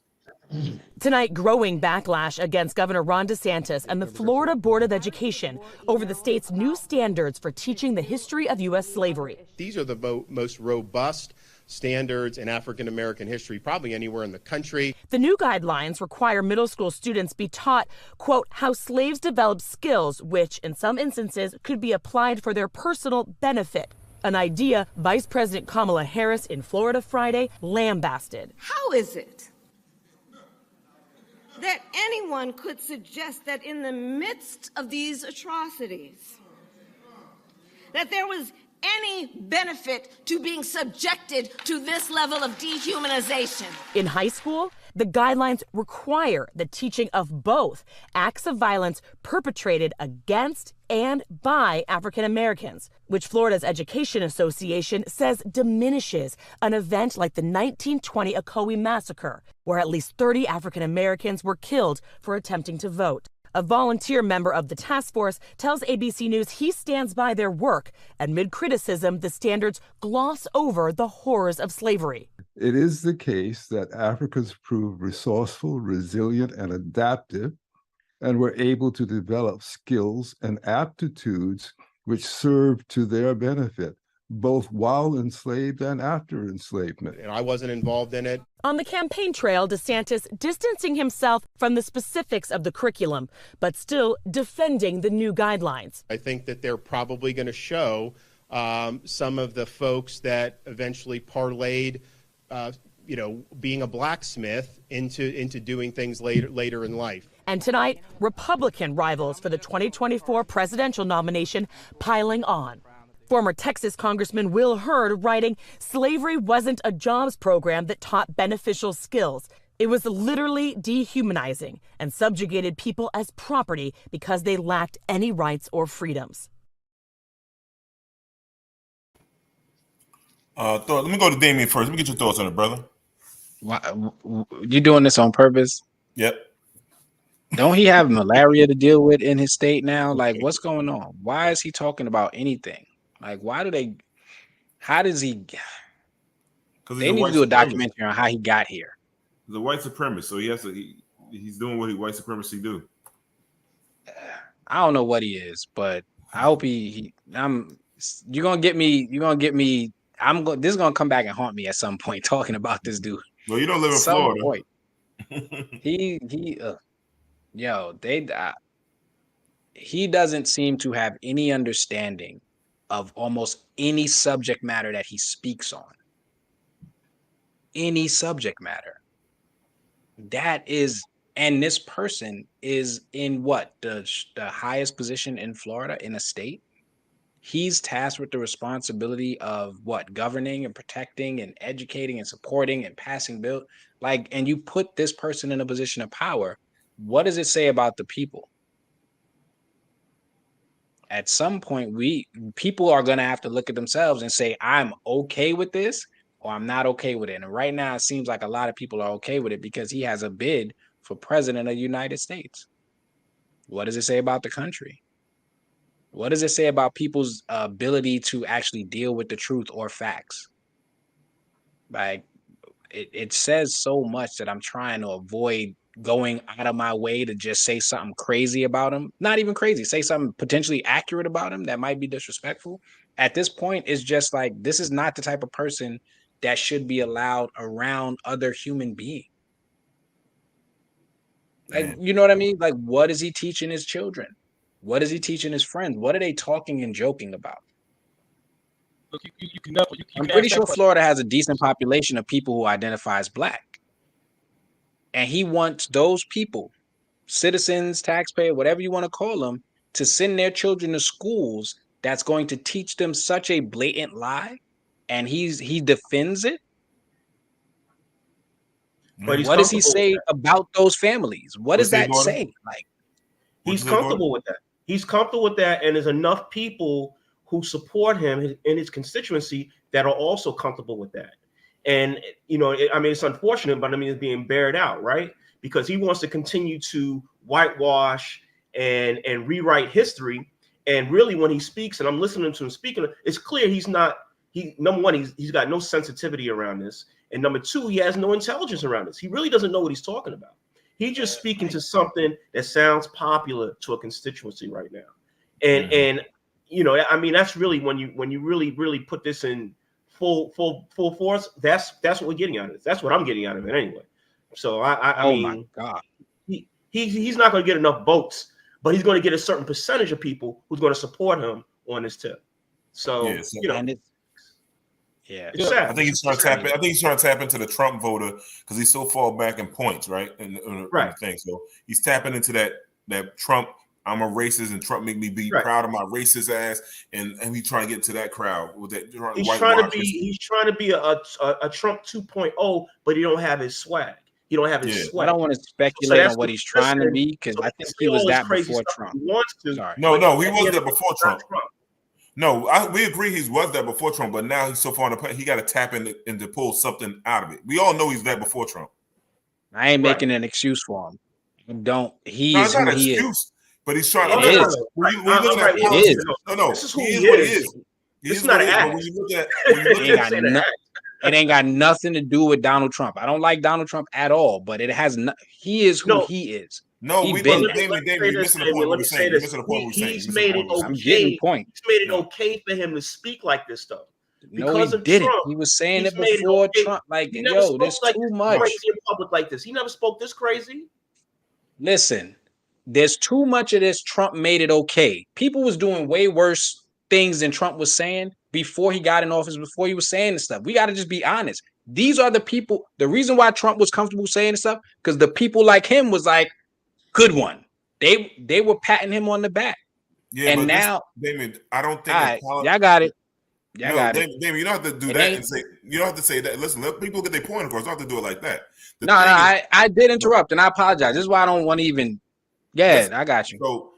G: Tonight, growing backlash against Governor Ron DeSantis and the Florida Board of Education over the state's new standards for teaching the history of U.S. slavery.
H: These are the most robust standards in African American history, probably anywhere in the country.
G: The new guidelines require middle school students be taught, quote, how slaves developed skills, which in some instances could be applied for their personal benefit. An idea Vice President Kamala Harris in Florida Friday lambasted.
I: How is it that anyone could suggest that in the midst of these atrocities, that there was any benefit to being subjected to this level of dehumanization?
G: In high school, the guidelines require the teaching of both acts of violence perpetrated against and by African Americans, which Florida's Education Association says diminishes an event like the 1920 Ocoee Massacre, where at least 30 African Americans were killed for attempting to vote. A volunteer member of the task force tells ABC News he stands by their work. Amid criticism, the standards gloss over the horrors of slavery.
J: It is the case that Africans proved resourceful, resilient, and adaptive, and were able to develop skills and aptitudes which served to their benefit, both while enslaved and after enslavement.
H: And I wasn't involved in it.
G: On the campaign trail, DeSantis distancing himself from the specifics of the curriculum, but still defending the new guidelines.
H: I think that they're probably going to show some of the folks that eventually parlayed, being a blacksmith into doing things later in life.
G: And tonight, Republican rivals for the 2024 presidential nomination piling on. Former Texas Congressman Will Hurd writing, slavery wasn't a jobs program that taught beneficial skills. It was literally dehumanizing and subjugated people as property because they lacked any rights or freedoms.
A: Let me go to Damien first. Let me get your thoughts on it, brother.
D: Why, you doing this on purpose?
A: Yep.
D: Don't he have malaria to deal with in his state now? Like, what's going on? Why is he talking about anything? Like, how does he?
A: Because
D: they need to do a documentary on how he got here.
A: He's a white supremacist, so he has to. He's doing what white supremacy do.
D: I don't know what he is, but I hope you're gonna get me. This is gonna come back and haunt me at some point talking about this dude.
A: Well, you don't live in Florida.
D: Point. He doesn't seem to have any understanding of almost any subject matter that he speaks on. Any subject matter. And this person is in what? The highest position in Florida in a state? He's tasked with the responsibility of what? Governing and protecting and educating and supporting and passing bills. Like, and you put this person in a position of power. What does it say about the people? At some point, people are going to have to look at themselves and say, I'm okay with this or I'm not okay with it. And right now, it seems like a lot of people are okay with it because he has a bid for president of the United States. What does it say about the country? What does it say about people's ability to actually deal with the truth or facts? Like, it says so much that I'm trying to avoid going out of my way to just say something crazy about him. Not even crazy, say something potentially accurate about him that might be disrespectful. At this point, it's just like, this is not the type of person that should be allowed around other human beings. Like, you know what I mean? Like, what is he teaching his children? What is he teaching his friends? What are they talking and joking about?
B: Look, you can never.
D: I'm pretty sure Florida has a decent population of people who identify as Black. And he wants those people, citizens, taxpayer, whatever you want to call them, to send their children to schools that's going to teach them such a blatant lie. And he defends it. But what does he say about those families? What does that say? Like,
C: he's comfortable with that. He's comfortable with that, and there's enough people who support him in his constituency that are also comfortable with that. And it's unfortunate, but it's being bared out, right? Because he wants to continue to whitewash and rewrite history. And really, when he speaks, and I'm listening to him speaking, it's clear number one, he's got no sensitivity around this. And number two, he has no intelligence around this. He really doesn't know what he's talking about. He's just speaking to something that sounds popular to a constituency right now. And that's really when you really put this in full force, that's what we're getting out of it. That's what I'm getting out of it anyway. So I mean, my God. He's not going to get enough votes, but he's going to get a certain percentage of people who's going to support him on this tip. So,
A: I think he's trying to tap. I think he's trying to tap into the Trump voter because he's so far back in points, right? In the thing. So he's tapping into that Trump. I'm a racist, and Trump make me be proud of my racist ass, and he's trying to get to that crowd with that.
C: He's trying to be a Trump 2.0, but he don't have his swag. He don't have his swag.
D: I don't want to speculate on what he's trying to be because I think he was that before Trump.
A: No, he was that before Trump. No, we agree he was that before Trump, but now he's so far in the play, he got to tap in to pull something out of it. We all know he's that before Trump.
D: I ain't making an excuse for him. He is who he is.
A: But he's trying
D: to. It is.
A: No. This is who he is.
C: It's not an act.
D: It ain't got nothing to do with Donald Trump. I don't like Donald Trump at all, but it has. He is who he is.
A: No, we Damien, you're missing the point. We're saying. You're missing the point.
C: He's made it okay.
D: I'm getting point.
C: He's made it okay for him to speak like this stuff.
D: No, he didn't. Trump, he was saying it before Trump. Like, yo, there's too much.
C: Crazy in public like this. He never spoke this crazy.
D: Listen, there's too much of this. Trump made it okay. People was doing way worse things than Trump was saying before he got in office, before he was saying this stuff. We got to just be honest. These are the people. The reason why Trump was comfortable saying this stuff, because the people like him was like, good one. They were patting him on the back.
A: Yeah, and now, Damien, I don't think.
D: All right, y'all got it.
A: Damien, you don't have to do that and say. You don't have to say that. Listen, let people get their point across. You don't have to do it like that.
D: I did interrupt, and I apologize. This is why I don't want to even. Yeah, I got you.
A: So,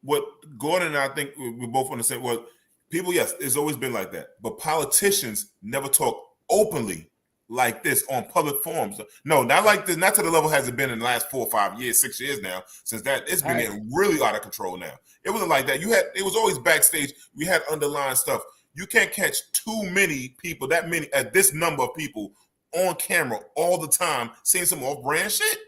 A: what Gordon and I think we both understand. Well, People, yes, it's always been like that. But politicians never talk openly like this on public forums. No, not like this. Not to the level has it been in the last 4 or 5 years, 6 years now. Since that, it's been getting really out of control now. It wasn't like that. It was always backstage. We had underlying stuff. You can't catch too many people, this number of people on camera all the time saying some off-brand shit.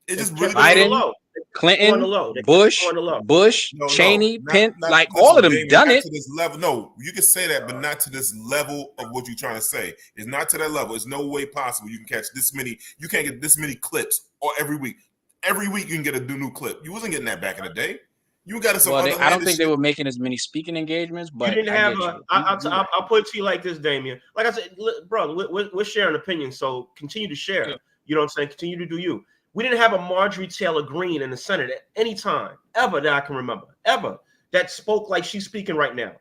A: It just really
D: Biden, Clinton, Bush, Cheney, Pence, like all of them done it.
A: To this level. No, you can say that, but not to this level of what you're trying to say. It's not to that level. It's no way possible you can catch this many. You can't get this many clips or every week. Every week you can get a new clip. You wasn't getting that back in the day. You got to.
D: Well, I don't think they were making as many speaking engagements, but
C: you didn't have I'll put it to you like this, Damien. Like I said, brother, we're sharing opinions, so continue to share. Yeah. You know what I'm saying? Continue to do you. We didn't have a Marjorie Taylor Greene in the Senate at any time ever that I can remember, ever, that spoke like she's speaking right now.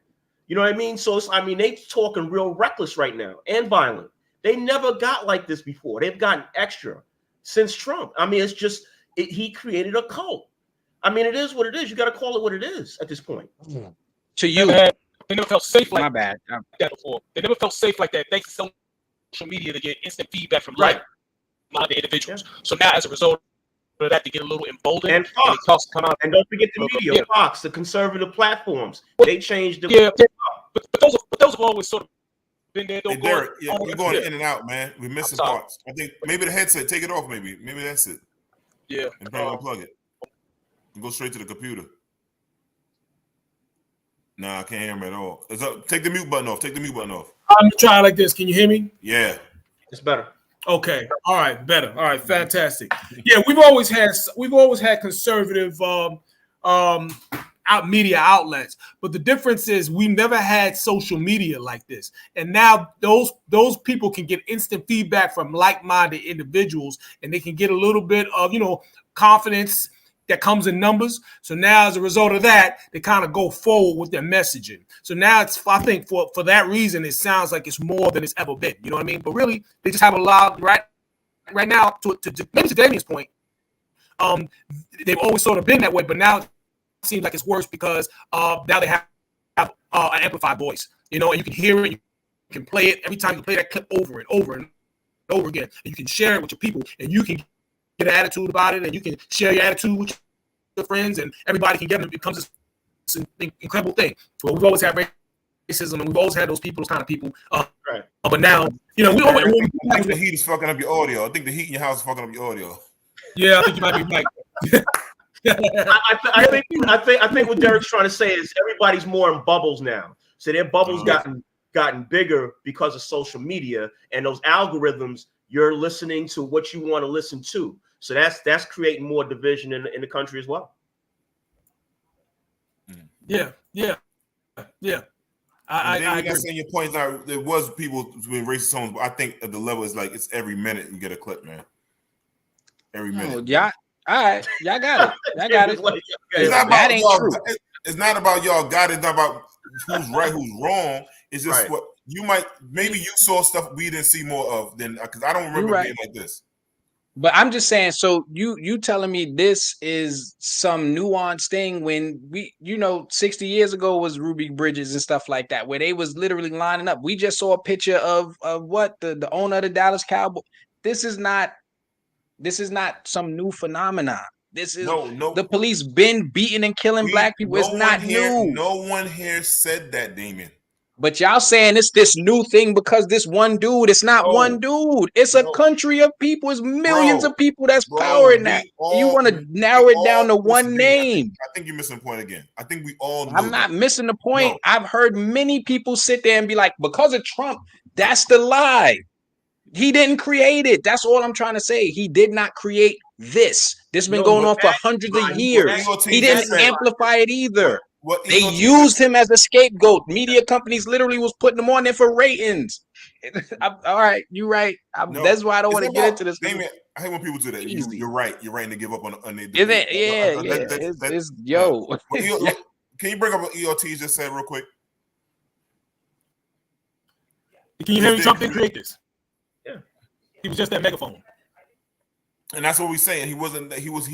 C: You know what I mean? So they talking real reckless right now and violent. They never got like this before. They've gotten extra since Trump. I mean, it's just he created a cult. I mean, it is what it is. You got to call it what it is at this point.
D: To you,
B: they never felt safe like
D: my bad.
B: that before. They never felt safe like that. Thanks to social media to get instant feedback from like-minded individuals. Yeah. So now, as a result of that, they get a little emboldened.
C: And Fox, come out. And don't forget the media, Fox, the conservative platforms. They changed the.
B: Yeah, but those have always sort of been there.
A: Hey, Derek, you're going in and out, man. We're missing parts. I think maybe the headset. Take it off. Maybe that's it.
B: Yeah.
A: And unplug it. And go straight to the computer. Nah, I can't hear him at all. Take the mute button off. Take the mute button off.
B: I'm trying like this. Can you hear me?
A: Yeah.
C: It's better.
B: Okay. All right. Better. All right. Fantastic. Yeah, we've always had conservative media outlets, but the difference is we never had social media like this, and now those people can get instant feedback from like-minded individuals, and they can get a little bit of confidence that comes in numbers. So now, as a result of that, they kind of go forward with their messaging. So now I think for that reason, it sounds like it's more than it's ever been. You know what I mean? But really, they just have a lot right now. To maybe to Damien's point, they've always sort of been that way, but now it seems like it's worse because now they have an amplified voice. And you can hear it, you can play it every time you play that clip over and over and over again, and you can share it with your people, and you can get an attitude about it, and you can share your attitude with your friends, and everybody can get it. It becomes this incredible thing. Well, we've always had racism, and we've always had those kind of people.
A: Right.
B: But now, we always.
A: I think the heat is fucking up your audio. I think the heat in your house is fucking up your audio.
B: Yeah, I think you might be right.
C: I think what Derek's trying to say is everybody's more in bubbles now. So their bubbles gotten bigger because of social media and those algorithms. You're listening to what you want to listen to. So that's creating more division in the country as well.
B: Yeah. I agree.
A: Saying your points are there was people doing racist tones, but I think at the level is like it's every minute you get a clip, man. Every minute.
D: Yeah. All right. Y'all got it.
A: It's not about y'all. It's not about y'all got it. It's not about who's right, who's wrong. It's just what you maybe you saw stuff we didn't see more of than because I don't remember being like this.
D: But I'm just saying, so you telling me this is some nuanced thing when 60 years ago was Ruby Bridges and stuff like that, where they was literally lining up. We just saw a picture of what the owner of the Dallas Cowboys. This is not some new phenomenon. This is the police been beating and killing black people. It's not new.
A: No one here said that, Damien.
D: But y'all saying it's this new thing because this one dude. It's not one dude. It's a country of people. It's millions of people that's powering that. You want to narrow it down to one name.
A: I think you're missing the point again. I think we all know
D: I'm not missing the point. No. I've heard many people sit there and be like, because of Trump, that's the lie. He didn't create it. That's all I'm trying to say. He did not create this. This has been going on for hundreds of years. He didn't amplify it either. They used him as a scapegoat. Media companies literally was putting him on there for ratings. All right, you're right. That's why I don't want to get into this.
A: Damien, I hate when people do that. You're right. You're right to give up on their
D: debate. It's yo.
A: Can you bring up what EOT just said real quick?
B: Can you hear me? Trump didn't create this. Yeah. He was just that megaphone.
A: And that's what we're saying. He wasn't. He was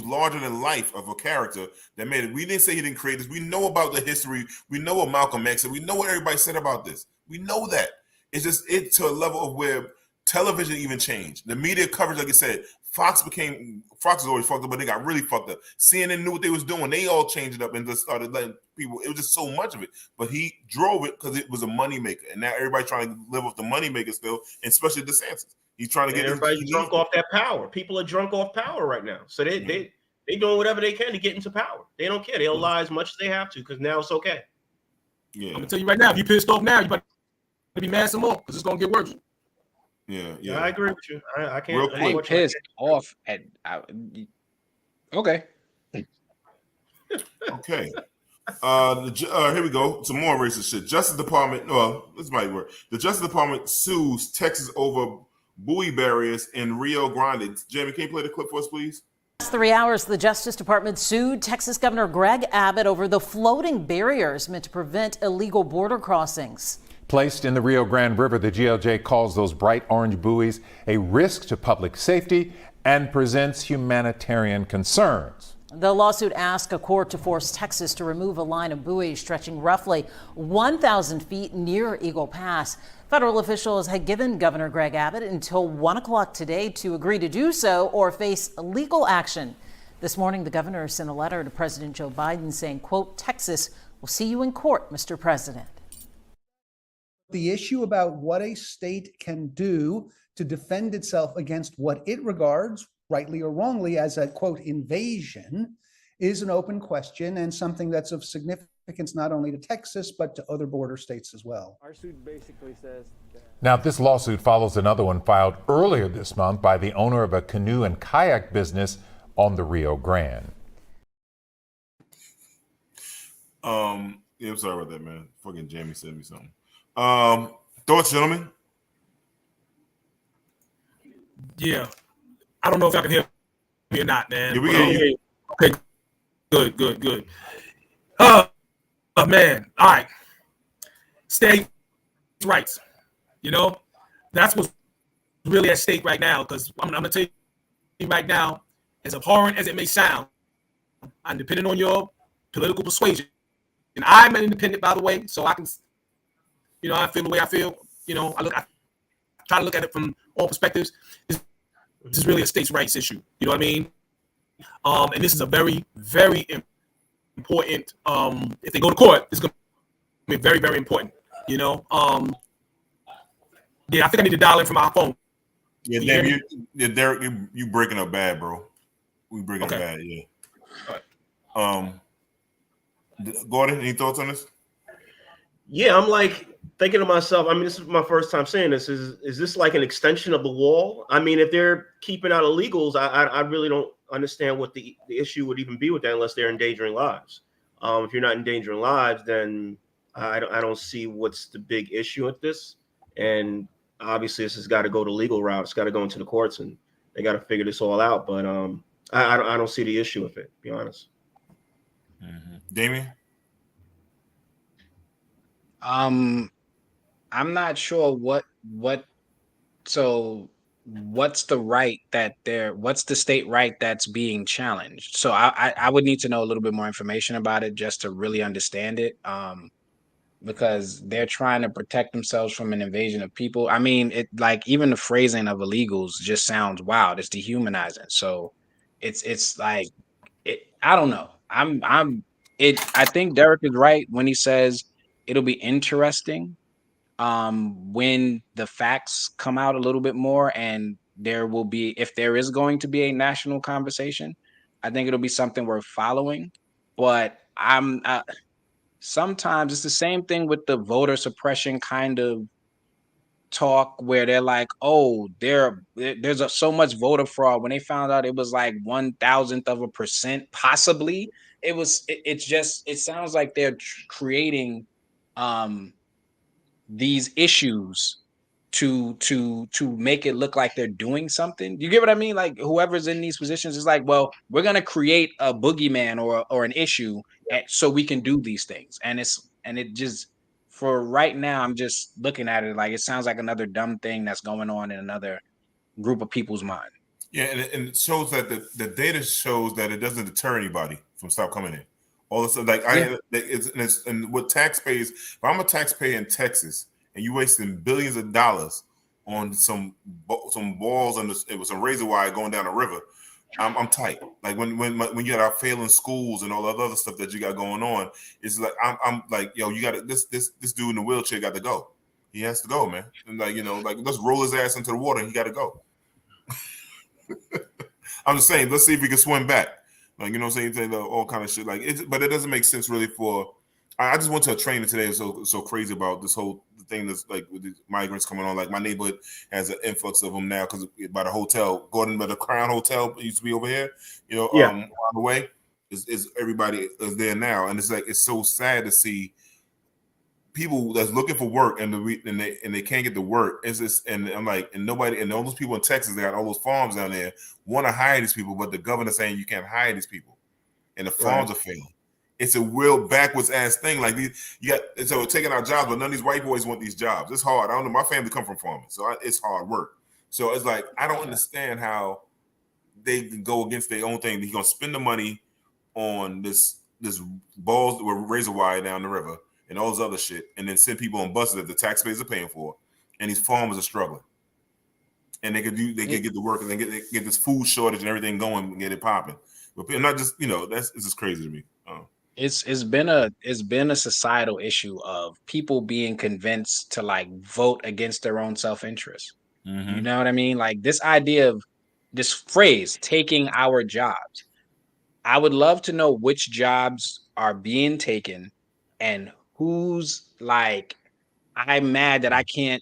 A: larger than life of a character that made it. We didn't say he didn't create this. We know about the history. We know what Malcolm X said. We know what everybody said about this. We know that. It's just to a level of where television even changed. The media coverage, like I said, Fox was always fucked up, but they got really fucked up. CNN knew what they was doing. They all changed it up and just started letting people. It was just so much of it. But he drove it because it was a moneymaker, and now everybody trying to live off the moneymaker still, and especially DeSantis. He's trying to get
C: everybody drunk off that power. People are drunk off power right now, so they doing whatever they can to get into power. They don't care. They'll lie as much as they have to because now it's okay.
B: Yeah, I'm gonna tell you right now. If you pissed off now, you better be mad some more because it's gonna get worse.
A: Yeah,
C: I agree with you. I can't.
D: Real quick. I ain't pissed off at. Okay.
A: Okay. Here we go. Some more racist shit. Justice Department. Well, this might work. The Justice Department sues Texas over buoy barriers in Rio Grande. Jamie, can you play the clip for us, please?
K: Last 3 hours, the Justice Department sued Texas Governor Greg Abbott over the floating barriers meant to prevent illegal border crossings.
L: Placed in the Rio Grande River, the GLJ calls those bright orange buoys a risk to public safety and presents humanitarian concerns.
K: The lawsuit asked a court to force Texas to remove a line of buoys stretching roughly 1,000 feet near Eagle Pass. Federal officials had given Governor Greg Abbott until 1 o'clock today to agree to do so or face legal action. This morning, the governor sent a letter to President Joe Biden saying, quote, Texas will see you in court, Mr. President.
M: The issue about what a state can do to defend itself against what it regards, rightly or wrongly, as a, quote, invasion is an open question and something that's of significance not only to Texas, but to other border states as well.
N: Our suit basically says that.
L: Now, this lawsuit follows another one filed earlier this month by the owner of a canoe and kayak business on the Rio Grande.
A: Yeah, I'm sorry about that, man. Fucking Jamie sent me something. Thoughts, gentlemen?
B: Yeah. I don't know if I can hear me or not, man.
A: Yeah, we hear you.
B: Okay. Good. Man. All right. States' rights. You know, that's what's really at stake right now. Because I'm gonna tell you right now, as abhorrent as it may sound, I'm dependent on your political persuasion. And I'm an independent, by the way, so I can, you know, I feel the way I feel. You know, I try to look at it from all perspectives. This is really a states' rights issue. You know what I mean? And this is a very, very important. If they go to court, it's going to be very, very important. You know? Yeah, I think I need to dial in from my phone.
A: Yeah, Derek, you breaking up bad, bro. We breaking up bad, yeah. All right. Gordon, any thoughts on this?
C: Yeah, I'm like thinking to myself, I mean, this is my first time saying this. Is this like an extension of the wall? I mean, if they're keeping out illegals, I really don't understand what the issue would even be with that unless they're endangering lives. If you're not endangering lives, then I don't see what's the big issue with this. And obviously, this has got to go the legal route. It's got to go into the courts, and they got to figure this all out. But I don't see the issue with it, to be honest.
A: Mm-hmm. Damien?
D: I'm not sure so what's the right that what's the state right that's being challenged? So I would need to know a little bit more information about it just to really understand it. Because they're trying to protect themselves from an invasion of people. I mean, it like even the phrasing of illegals just sounds wild. It's dehumanizing. So it's like I don't know. I think Derek is right when he says it'll be interesting when the facts come out a little bit more, and there will be, if there is going to be a national conversation, I think it'll be something worth following. But sometimes it's the same thing with the voter suppression kind of talk where they're like, oh, there's so much voter fraud. When they found out it was like 0.001% possibly, it sounds like they're creating these issues to make it look like they're doing something. You get what I mean? Like whoever's in these positions is like, well, we're gonna create a boogeyman or an issue so we can do these things. And it just, for right now, I'm just looking at it like it sounds like another dumb thing that's going on in another group of people's mind.
A: Yeah, and it shows that the data shows that it doesn't deter anybody from stop coming in. All of a sudden, and with taxpayers, if I'm a taxpayer in Texas and you wasting billions of dollars on some balls and it was some razor wire going down the river, I'm tight. Like when you got our failing schools and all that other stuff that you got going on, it's like I'm like, yo, you got this dude in the wheelchair got to go. He has to go, man. And like, let's roll his ass into the water and he got to go. I'm just saying, let's see if we can swim back. Like, you know what I'm saying? All kind of shit. Like, but it doesn't make sense really for. I just went to a training today. It was so crazy about this whole thing that's like with the migrants coming on. Like, my neighborhood has an influx of them now because by the hotel, Gordon, by the Crown Hotel used to be over here. On the way, is everybody is there now, and it's so sad to see people that's looking for work and they can't get the work. It's just, and I'm like, and nobody, and all those people in Texas, they got all those farms down there, want to hire these people, but the governor's saying you can't hire these people, and the farms are failing. It's a real backwards ass thing. Like so we're taking our jobs, but none of these white boys want these jobs. It's hard. I don't know. My family come from farming, so it's hard work. So it's like I don't understand how they can go against their own thing. He's gonna spend the money on this balls with razor wire down the river and all this other shit, and then send people on buses that the taxpayers are paying for, and these farmers are struggling, and they could get the work, and they get this food shortage and everything going and get it popping. But not just it's just crazy to me.
D: It's been a societal issue of people being convinced to like vote against their own self-interest.
A: Mm-hmm.
D: You know what I mean? Like this idea of this phrase, taking our jobs. I would love to know which jobs are being taken and who's like, I'm mad that I can't,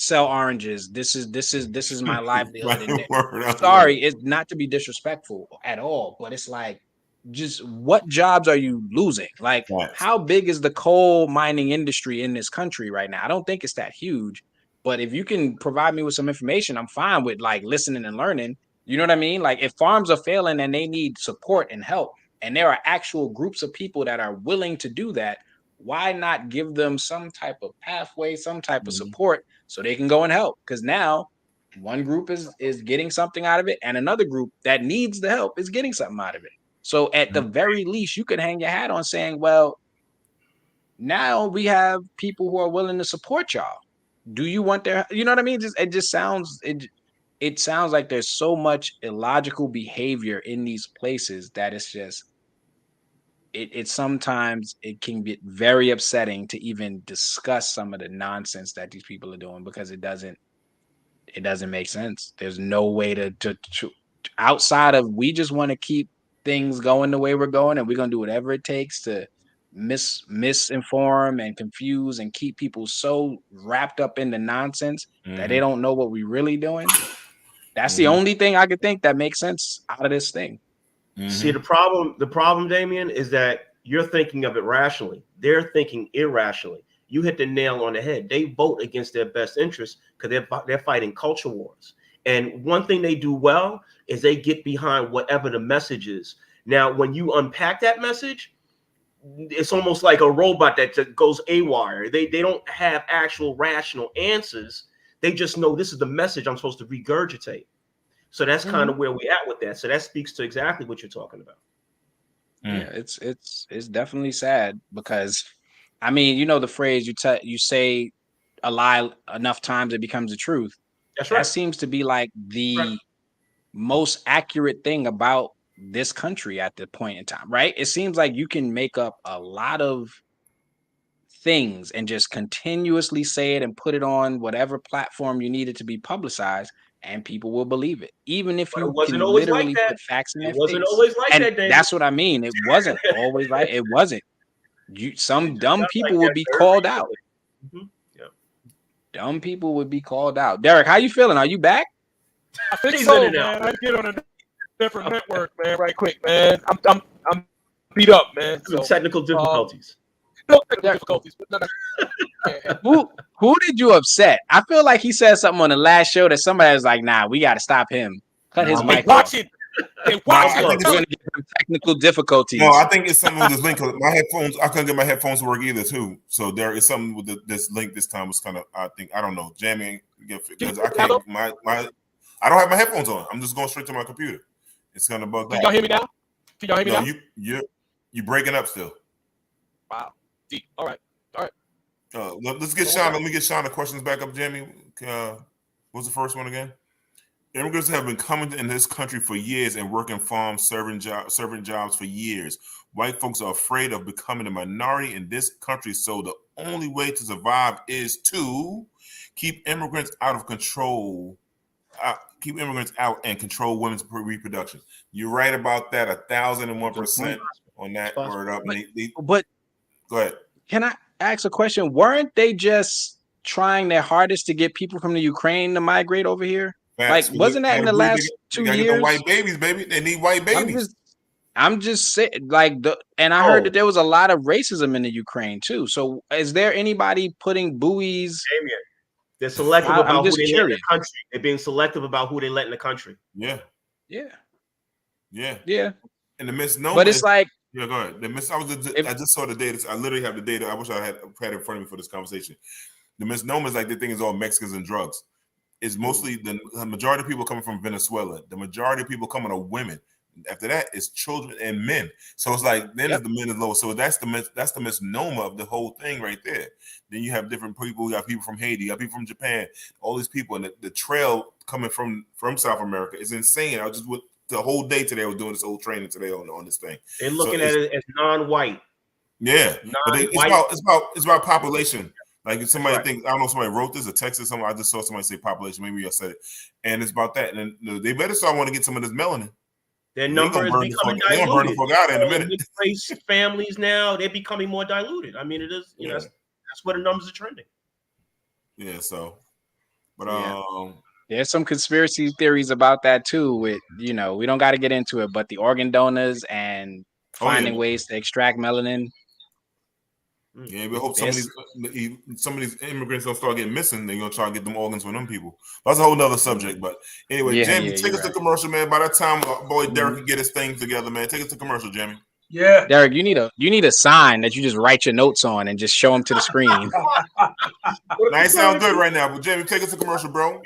D: sell oranges. This is my livelihood. Sorry, it's not to be disrespectful at all, but it's like, just what jobs are you losing? Like, how big is the coal mining industry in this country right now? I don't think it's that huge, but if you can provide me with some information, I'm fine with like listening and learning. You know what I mean? Like if farms are failing and they need support and help, and there are actual groups of people that are willing to do that, why not give them some type of pathway, some type of support so they can go and help? Because now one group is getting something out of it, and another group that needs the help is getting something out of it. So at the very least, you could hang your hat on saying, well, now we have people who are willing to support y'all. Do you want their, you know what I mean? It sounds like there's so much illogical behavior in these places that it's just, it sometimes it can get very upsetting to even discuss some of the nonsense that these people are doing, because it doesn't make sense. There's no way to outside of, we just want to keep things going the way we're going, and we're going to do whatever it takes to misinform and confuse and keep people so wrapped up in the nonsense that they don't know what we're really doing. That's the only thing I could think that makes sense out of this thing.
C: See, the problem, Damien, is that you're thinking of it rationally. They're thinking irrationally. You hit the nail on the head. They vote against their best interests because they're fighting culture wars. And one thing they do well is they get behind whatever the message is. Now, when you unpack that message, it's almost like a robot that goes AWire. They don't have actual rational answers. They just know this is the message I'm supposed to regurgitate. So that's kind of where we're at with that. So that speaks to exactly what you're talking about.
D: Yeah, it's definitely sad, because I mean, you know the phrase, you say a lie enough times it becomes the truth.
C: That's right.
D: That seems to be like the most accurate thing about this country at the point in time, right? It seems like you can make up a lot of things and just continuously say it and put it on whatever platform you need it to be publicized, and people will believe it, even if you can literally put facts in their face. It wasn't always like that, David. That's what I mean. It wasn't always right. It wasn't. Some dumb people would be called out. Dumb people would be called out. Derek, how you feeling? Are you back?
B: I think so, man. I get on a different network, man. Right quick, man. I'm beat up, man.
C: Some technical difficulties.
B: No technical difficulties, but
D: Who did you upset? I feel like he said something on the last show that somebody was like, "Nah, we got to stop him. Cut his mic off."
B: Hey, why
A: I think
D: We're gonna get some technical difficulties.
A: No, I think it's something with this link. 'Cause my headphones, I couldn't get my headphones to work either, too. So there is something with this link this time was kind of, I don't know, jamming because I can't. I don't have my headphones on. I'm just going straight to my computer. It's kind of bugged out.
B: Can y'all hear me now? Can y'all hear me now?
A: You breaking up still.
B: Wow. Deep. All right.
A: Let's get Sean. Let me get Sean the questions back up, Jamie. What's the first one again? Immigrants have been coming in this country for years and working farms, servant jobs for years. White folks are afraid of becoming a minority in this country, so the only way to survive is to keep immigrants out of control. Keep immigrants out and control women's reproduction. You're right about that. 1,001% on that word up.
D: But
A: go ahead.
D: Can I ask a question? Weren't they just trying their hardest to get people from the Ukraine to migrate over here?
A: Facts.
D: Like, wasn't that in the last 2 years?
A: White babies, baby. They need white babies.
D: I'm just saying, and I heard that there was a lot of racism in the Ukraine too. So, is there anybody putting buoys?
C: Damien, they're selective about who they let in the country. They're being selective about who they let in the country.
A: Yeah. And the misnomer.
D: But it's like,
A: yeah, go ahead. I just saw the data. I literally have the data. I wish I had it in front of me for this conversation. The misnomer is like the thing is all Mexicans and drugs. It's mostly the majority of people coming from Venezuela. The majority of people coming are women. After that, it's children and men. So it's like then the men is low. So that's the misnomer of the whole thing right there. Then you have different people. You got people from Haiti. You got people from Japan. All these people, and the trail coming from South America is insane. I was just with the whole day today. I was doing this whole training today on this thing.
C: They're looking at it as non-white.
A: Yeah, but it's about population. Like if somebody thinks, I don't know if somebody wrote this or texted someone. I just saw somebody say population. Maybe I said it, and it's about that. And then they better start wanting to get some of this melanin.
C: Their number is becoming diluted.
A: They're gonna burn the fuck out in a minute.
C: Race families now, they're becoming more diluted. I mean, it is. You know, that's where the numbers are trending.
A: Yeah. So, but
D: there's some conspiracy theories about that too. With we don't got to get into it, but the organ donors and finding ways to extract melanin.
A: Yeah, we hope some of these immigrants don't start getting missing. They're gonna try to get them organs from them people. That's a whole nother subject. But anyway, Jamie, take us to commercial, man. By that time, boy Derek can get his thing together, man. Take us to commercial, Jamie.
B: Yeah,
D: Derek, you need a sign that you just write your notes on and just show them to the screen.
A: Now it sounds good right now, but Jamie, take us to commercial, bro.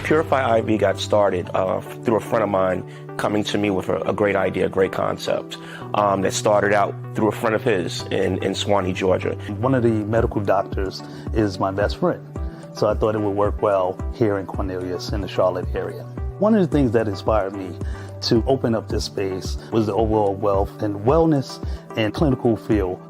O: Purify IV got started through a friend of mine coming to me with a great idea, a great concept that started out through a friend of his in Swanee, Georgia.
P: One of the medical doctors is my best friend, so I thought it would work well here in Cornelius in the Charlotte area. One of the things that inspired me to open up this space was the overall wealth and wellness and clinical feel.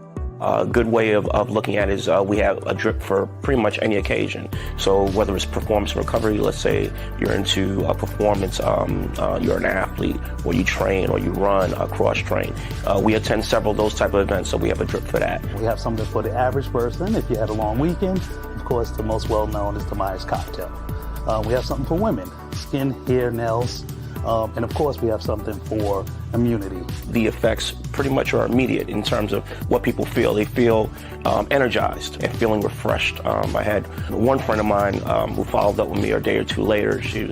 O: A good way of looking at it is we have a drip for pretty much any occasion. So whether it's performance recovery, let's say you're into performance, you're an athlete, or you train, or you run, cross-train. We attend several of those type of events, so we have a drip for that.
P: We have something for the average person. If you had a long weekend, of course, the most well-known is the Myers cocktail. We have something for women, skin, hair, nails. And of course, we have something for immunity.
O: The effects pretty much are immediate in terms of what people feel. They feel energized and feeling refreshed. I had one friend of mine who followed up with me a day or two later. She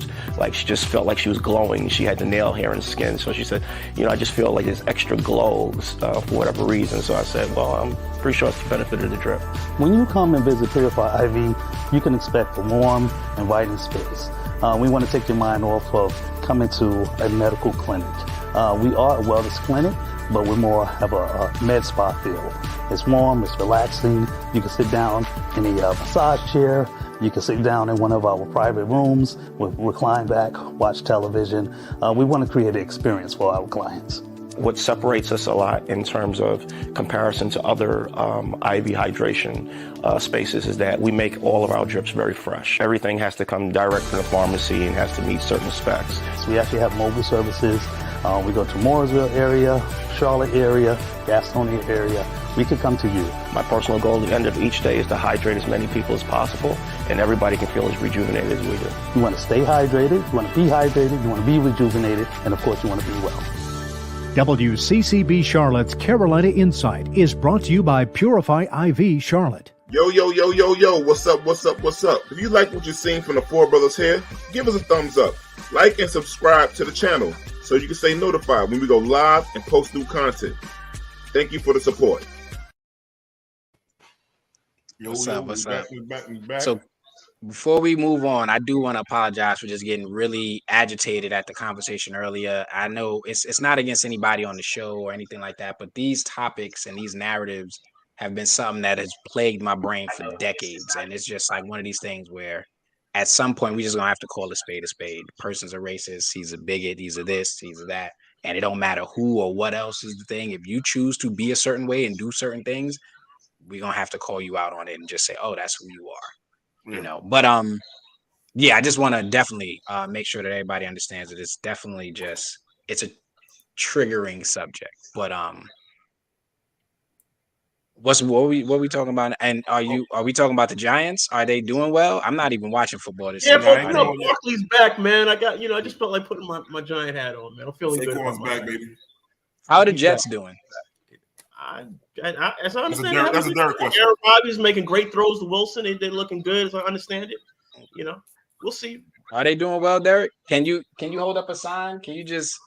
O: just felt like she was glowing. She had the nail hair and skin. So she said, I just feel like there's extra glow for whatever reason. So I said, well, I'm pretty sure it's the benefit of the drip.
P: When you come and visit Purify IV, you can expect a warm, inviting space. We want to take your mind off of coming to a medical clinic. We are a wellness clinic, but we more have a med spa feel. It's warm, it's relaxing. You can sit down in a massage chair. You can sit down in one of our private rooms, recline back, watch television. We want to create an experience for our clients.
O: What separates us a lot in terms of comparison to other IV hydration spaces is that we make all of our drips very fresh. Everything has to come direct from the pharmacy and has to meet certain specs.
P: So we actually have mobile services. We go to Mooresville area, Charlotte area, Gastonia area. we could come to you.
O: My personal goal at the end of each day is to hydrate as many people as possible, and everybody can feel as rejuvenated as we do.
P: You want to stay hydrated, you want to be hydrated, you want to be rejuvenated, and of course you want to be well.
Q: WCCB Charlotte's Carolina Insight is brought to you by Purify IV Charlotte.
R: Yo, yo, yo, yo, yo, what's up, what's up, what's up? If you like what you're seeing from the Four Brothers here, give us a thumbs up. Like and subscribe to the channel so you can stay notified when we go live and post new content. Thank you for the support.
D: What's up? What's up?
A: We back.
D: So before we move on, I do want to apologize for just getting really agitated at the conversation earlier. I know it's not against anybody on the show or anything like that, but these topics and these narratives have been something that has plagued my brain for decades. And it's just like one of these things where at some point we just gonna have to call a spade a spade. The person's a racist, he's a bigot, he's a this, he's a that. And it don't matter who or what else is the thing. If you choose to be a certain way and do certain things, we're gonna have to call you out on it and just say, oh, that's who you are. You know, but yeah, I just want to definitely make sure that everybody understands that it's definitely just it's a triggering subject. But what we talking about? And are we talking about the Giants? Are they doing well? I'm not even watching football this season.
C: Yeah, but Barkley's back, man. I just felt like putting my Giant hat on, man. I'm feeling good.
A: Saquon's back, baby.
D: How are the Jets doing?
C: As I understand it,
A: that's a Derek question.
C: Aaron Rodgers making great throws to Wilson. They're looking good, as I understand it. You know, we'll see.
D: Are they doing well, Derek? Can you hold up a sign? Can you just?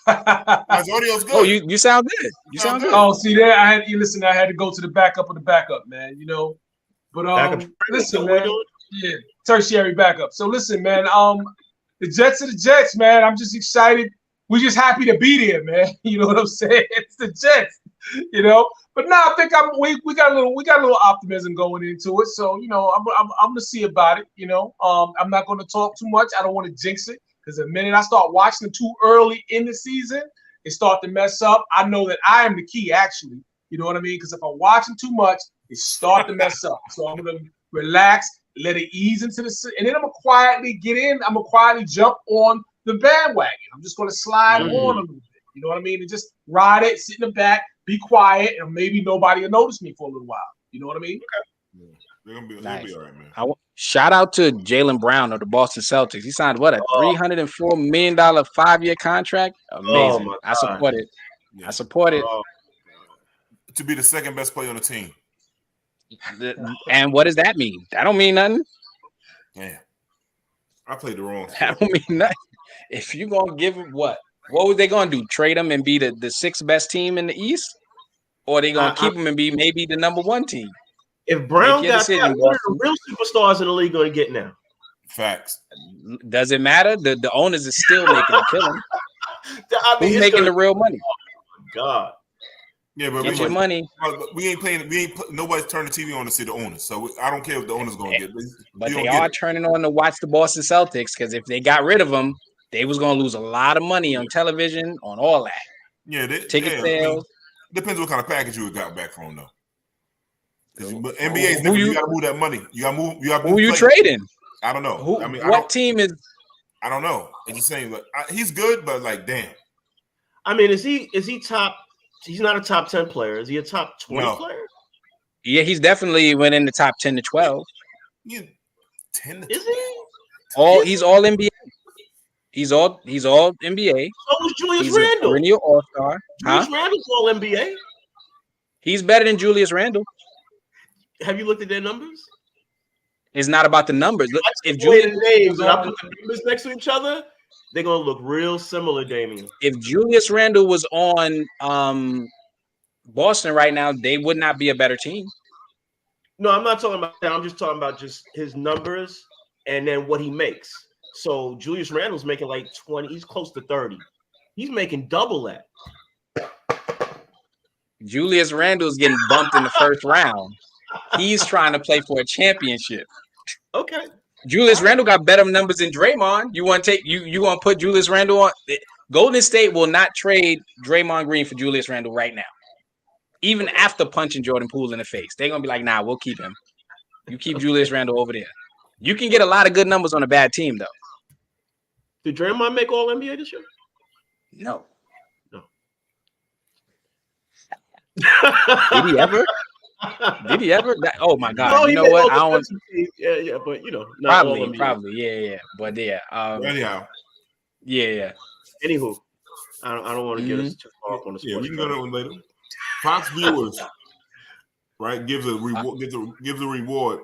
A: My audio's good.
D: Oh, you sound good. You sound good.
B: Oh, see there, I had to go to the backup of the backup, man. You know, but listen, man. Yeah, tertiary backup. So listen, man. The Jets are the Jets, man. I'm just excited. We're just happy to be there, man. You know what I'm saying? It's the Jets, you know. But now I think we got a little optimism going into it. So you know, I'm gonna see about it. You know, I'm not gonna talk too much. I don't want to jinx it because the minute I start watching them too early in the season, it start to mess up. I know that I am the key, actually. You know what I mean? Because if I'm watching too much, it start to mess up. So I'm gonna relax, let it ease into and then I'm gonna quietly get in. I'm gonna quietly jump on the bandwagon. I'm just going to slide on a little bit. You know what I mean? And just ride it, sit in the back, be quiet, and maybe nobody will notice me for a little while. You know what I mean?
A: Okay. They're gonna be all right, man.
D: Shout out to Jaylen Brown of the Boston Celtics. He signed a $304 million 5-year contract. Amazing. I support it. Yeah. I support it.
A: To be the second best player on the team.
D: And what does that mean? That don't mean nothing.
A: Yeah. I played the wrong.
D: That don't mean nothing. If you're gonna give him what was they gonna do? Trade him and be the sixth best team in the East, or are they gonna keep him and be maybe the number one team?
C: If Brown got that, what are the real superstars in the league gonna get now?
A: Facts.
D: Does it matter? The owners is still making a killing. Who's making the real money?
C: Oh my God.
A: Yeah, but
D: get your money.
A: We ain't playing. Nobody's turning the TV on to see the owners. So I don't care if the owners gonna get.
D: But they are turning on to watch the Boston Celtics because if they got rid of them, they was gonna lose a lot of money on television, on all that.
A: Yeah,
D: ticket sales.
A: Depends what kind of package you got back from though. But NBA's different. You gotta move that money. You gotta move.
D: Who you trading?
A: I don't know.
D: What team is?
A: I don't know. It's the same. Like, he's good, but like, damn.
C: I mean, is he top? He's not a top 10 player. Is he a top 20 player?
D: Yeah, he's definitely went in the top 10 to 12.
A: Yeah, 10 to 12.
C: Is he?
D: He's all NBA. He's all NBA.
C: So is Julius
D: he's
C: Randle.
D: A perennial all-star.
C: Julius Randle's all NBA.
D: He's better than Julius Randle.
C: Have you looked at their numbers?
D: It's not about the numbers. Look, if
C: Julius names and I put the numbers next to each other, they're gonna look real similar, Damian.
D: If Julius Randle was on Boston right now, they would not be a better team.
C: No, I'm not talking about that. I'm just talking about just his numbers and then what he makes. So Julius Randle's making like 20. He's close to 30. He's making double that.
D: Julius Randle's getting bumped in the first round. He's trying to play for a championship.
C: Okay.
D: Julius Randle got better numbers than Draymond. You want to take you want to put Julius Randle on? Golden State will not trade Draymond Green for Julius Randle right now. Even after punching Jordan Poole in the face, they're gonna be like, "Nah, we'll keep him. You keep Julius Randle over there. You can get a lot of good numbers on a bad team, though."
C: Did Draymond make All NBA this year?
D: No. Did he ever? Did he ever? Oh my God!
C: No,
D: you know what? I don't.
C: Yeah, but not all of them.
D: Probably, yeah. But yeah.
A: Anyhow.
D: Yeah.
C: Anywho, I don't want to get us too far up on the sports.
A: Yeah, we can go to that one later. Fox viewers, right, gives a reward.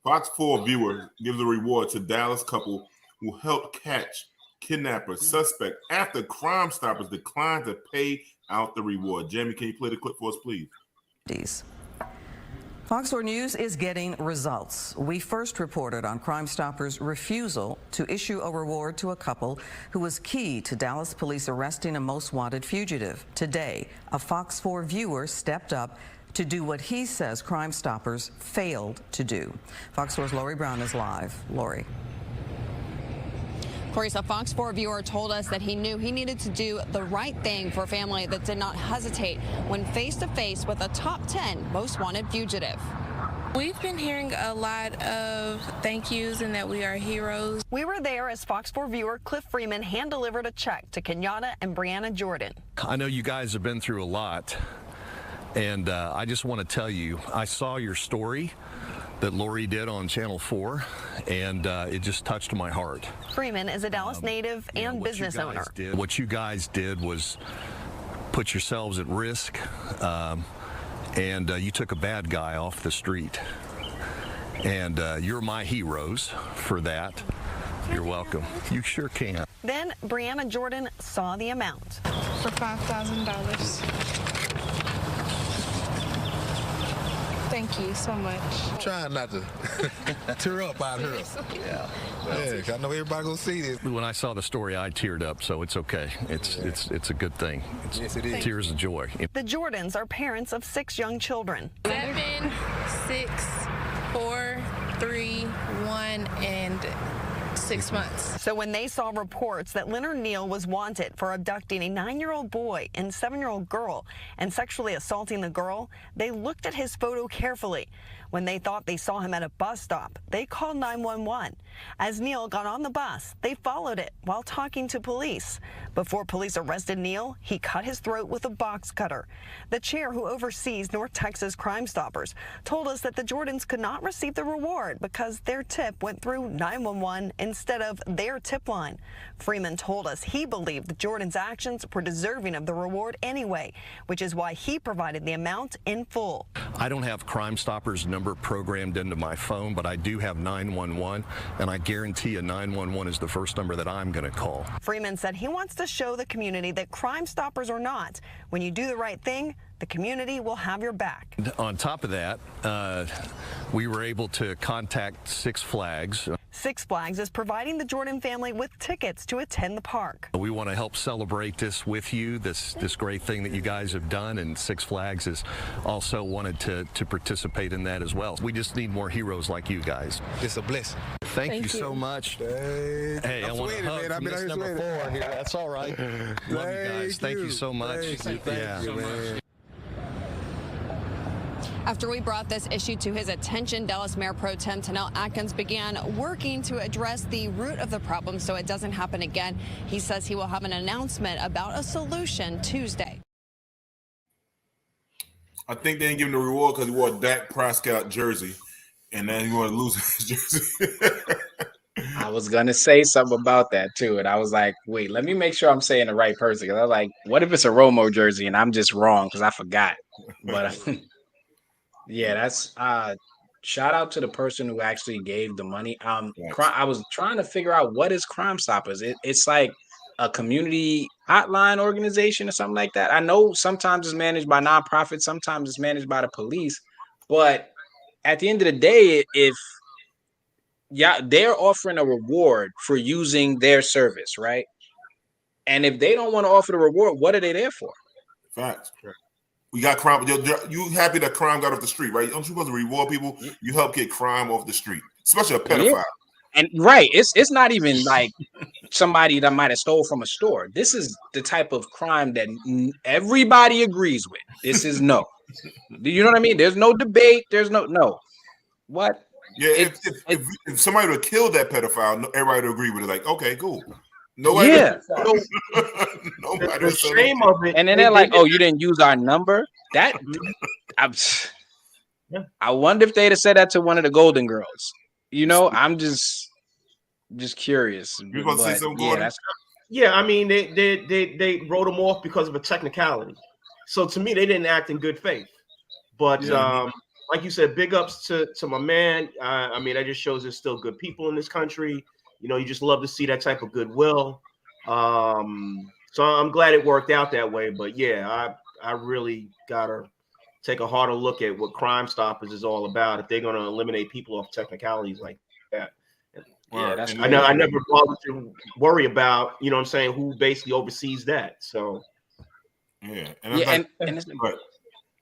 A: Fox 4 viewers gives a reward to Dallas couple who helped catch kidnapper suspect after Crime Stoppers declined to pay out the reward. Jamie, can you play the clip for us, please?
S: Fox 4 News is getting results. We first reported on Crime Stoppers' refusal to issue a reward to a couple who was key to Dallas police arresting a most wanted fugitive. Today, a Fox 4 viewer stepped up to do what he says Crime Stoppers failed to do. Fox 4's Lori Brown is live. Lori.
T: Clarice, a Fox 4 viewer told us that he knew he needed to do the right thing for a family that did not hesitate when face-to-face with a top 10 most wanted fugitive.
U: We've been hearing a lot of thank yous and that we are heroes.
T: We were there as Fox 4 viewer Cliff Freeman hand-delivered a check to Kenyatta and Brianna Jordan.
V: I know you guys have been through a lot, and I just want to tell you, I saw your story that Lori did on Channel 4, and it just touched my heart.
T: Freeman is a Dallas native and business owner.
V: What you guys did was put yourselves at risk, and you took a bad guy off the street. And you're my heroes for that. You're welcome. You sure can.
T: Then Brianna Jordan saw the amount.
U: For $5,000. Thank you so much.
W: I'm trying not to tear up out here. Yeah, I know everybody gonna see this.
V: When I saw the story, I teared up, so it's okay. It's a good thing.
W: Yes, it is.
V: Tears of joy.
T: The Jordans are parents of 6 young children.
U: 7, 6, 4, 3, 1, and 6 months.
T: So when they saw reports that Leonard Neal was wanted for abducting a 9-year-old boy and 7-year-old girl and sexually assaulting the girl, they looked at his photo carefully. When they thought they saw him at a bus stop, they called 911. As Neal got on the bus, they followed it while talking to police. Before police arrested Neal, he cut his throat with a box cutter. The chair who oversees North Texas Crime Stoppers told us that the Jordans could not receive the reward because their tip went through 911 instead of their tip line. Freeman told us he believed the Jordans' actions were deserving of the reward anyway, which is why he provided the amount in full.
V: I don't have Crime Stoppers number programmed into my phone, but I do have 911, and I guarantee you 911 is the first number that I'm going to call.
T: Freeman said he wants to show the community that Crime Stoppers or not, when you do the right thing, the community will have your back.
V: On top of that, we were able to contact Six Flags.
T: Six Flags is providing the Jordan family with tickets to attend the park.
V: We want to help celebrate this with you, this great thing that you guys have done, and Six Flags has also wanted to participate in that as well. We just need more heroes like you guys.
W: It's a blessing.
V: Thank you so much. Hey, I want to hug from this number 4 here. That's all right. Love you guys. Thank you so much.
W: Thank you, man.
T: After we brought this issue to his attention, Dallas Mayor Pro Tem Tanel Atkins began working to address the root of the problem so it doesn't happen again. He says he will have an announcement about a solution Tuesday.
A: I think they didn't give him the reward because he wore a Dak Prescott jersey, and then he wanted to lose his jersey.
D: I was gonna say something about that too, and I was like, wait, let me make sure I'm saying the right person. Because I was like, what if it's a Romo jersey and I'm just wrong because I forgot? But yeah, that's shout out to the person who actually gave the money. I was trying to figure out what is Crime Stoppers. It's like a community hotline organization or something like that. I know sometimes it's managed by nonprofits, sometimes it's managed by the police, but at the end of the day, if they're offering a reward for using their service, right? And if they don't want to offer the reward, what are they there for?
A: Facts. We got crime. You happy that crime got off the street, right? Don't you supposed to reward people? You help get crime off the street, especially a pedophile.
D: Yeah. And right, it's not even like somebody that might have stole from a store. This is the type of crime that everybody agrees with. This is no. Do you know what I mean? There's no debate. There's no. What?
A: Yeah, if somebody would have killed that pedophile, everybody would agree with it. Like, okay, cool. Nobody.
D: Yeah.
A: Nobody.
C: The shame of it.
D: And then they're like, "Oh, you didn't use our number." I wonder if they'd have said that to one of the Golden Girls. You know, I'm just curious.
A: You gonna say something, Gordon?
C: Yeah, I mean, they wrote him off because of a technicality. So to me, they didn't act in good faith. But like you said, big ups to my man. I mean, that just shows there's still good people in this country. You know, you just love to see that type of goodwill. So I'm glad it worked out that way. But yeah, I really gotta take a harder look at what Crime Stoppers is all about if they're gonna eliminate people off technicalities like that.
D: Yeah, that's
C: I never bothered to worry about, you know what I'm saying, who basically oversees that. So
A: and
B: it's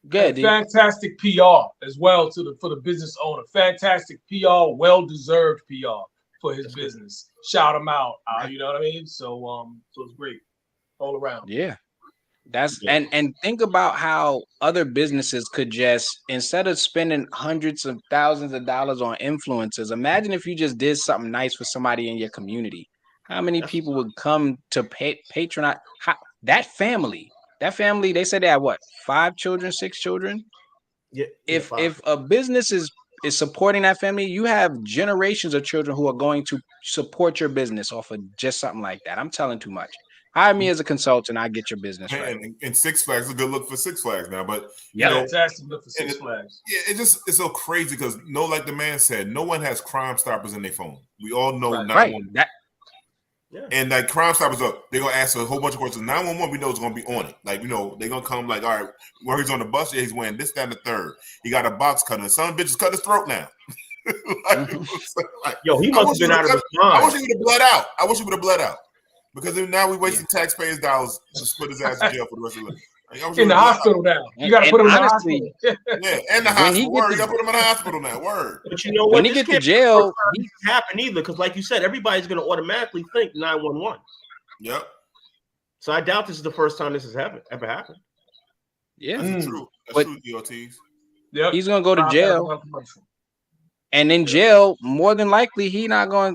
B: good. Fantastic PR as well for the business owner. Fantastic PR, well-deserved PR for his business. Shout him out. You know what I mean? So it's great all around.
D: Yeah. And think about how other businesses could just, instead of spending hundreds of thousands of dollars on influencers, imagine if you just did something nice for somebody in your community. How many people would come to patronize that family? That family, they said they had what, 5 children, 6 children?
C: Yeah.
D: If a business is supporting that family, you have generations of children who are going to support your business off of just something like that. I'm telling too much. Hire me as a consultant. I get your business right.
A: And Six Flags is a good look for Six Flags now, but
B: fantastic look for Six Flags.
A: Yeah, it's so crazy because like the man said, no one has Crime Stoppers in their phone. We all know 911. And like Crime Stoppers, they're gonna ask a whole bunch of questions. 911, we know it's gonna be on it. Like, you know, they're gonna come like, all right, where he's on the bus, he's wearing this, that, and the third. He got a box cutter. Some bitches cut his throat now.
C: Yo, he must have been out of his mind.
A: I wish he would have bled out. Because now we wasting taxpayers' dollars to put his ass in jail for the rest of the life.
B: In the hospital now. You got to put him in the hospital.
A: Yeah, and the hospital. Word, you got to put him in the hospital now. Word.
C: But you know what?
D: When he gets to jail,
C: it doesn't happen either. Because like you said, everybody's going to automatically think 911.
A: Yep.
C: So I doubt this is the first time this has ever happened.
D: Yeah,
A: that's true. That's true, DOTs.
B: Yep.
D: He's going to go to jail. And in jail, more than likely,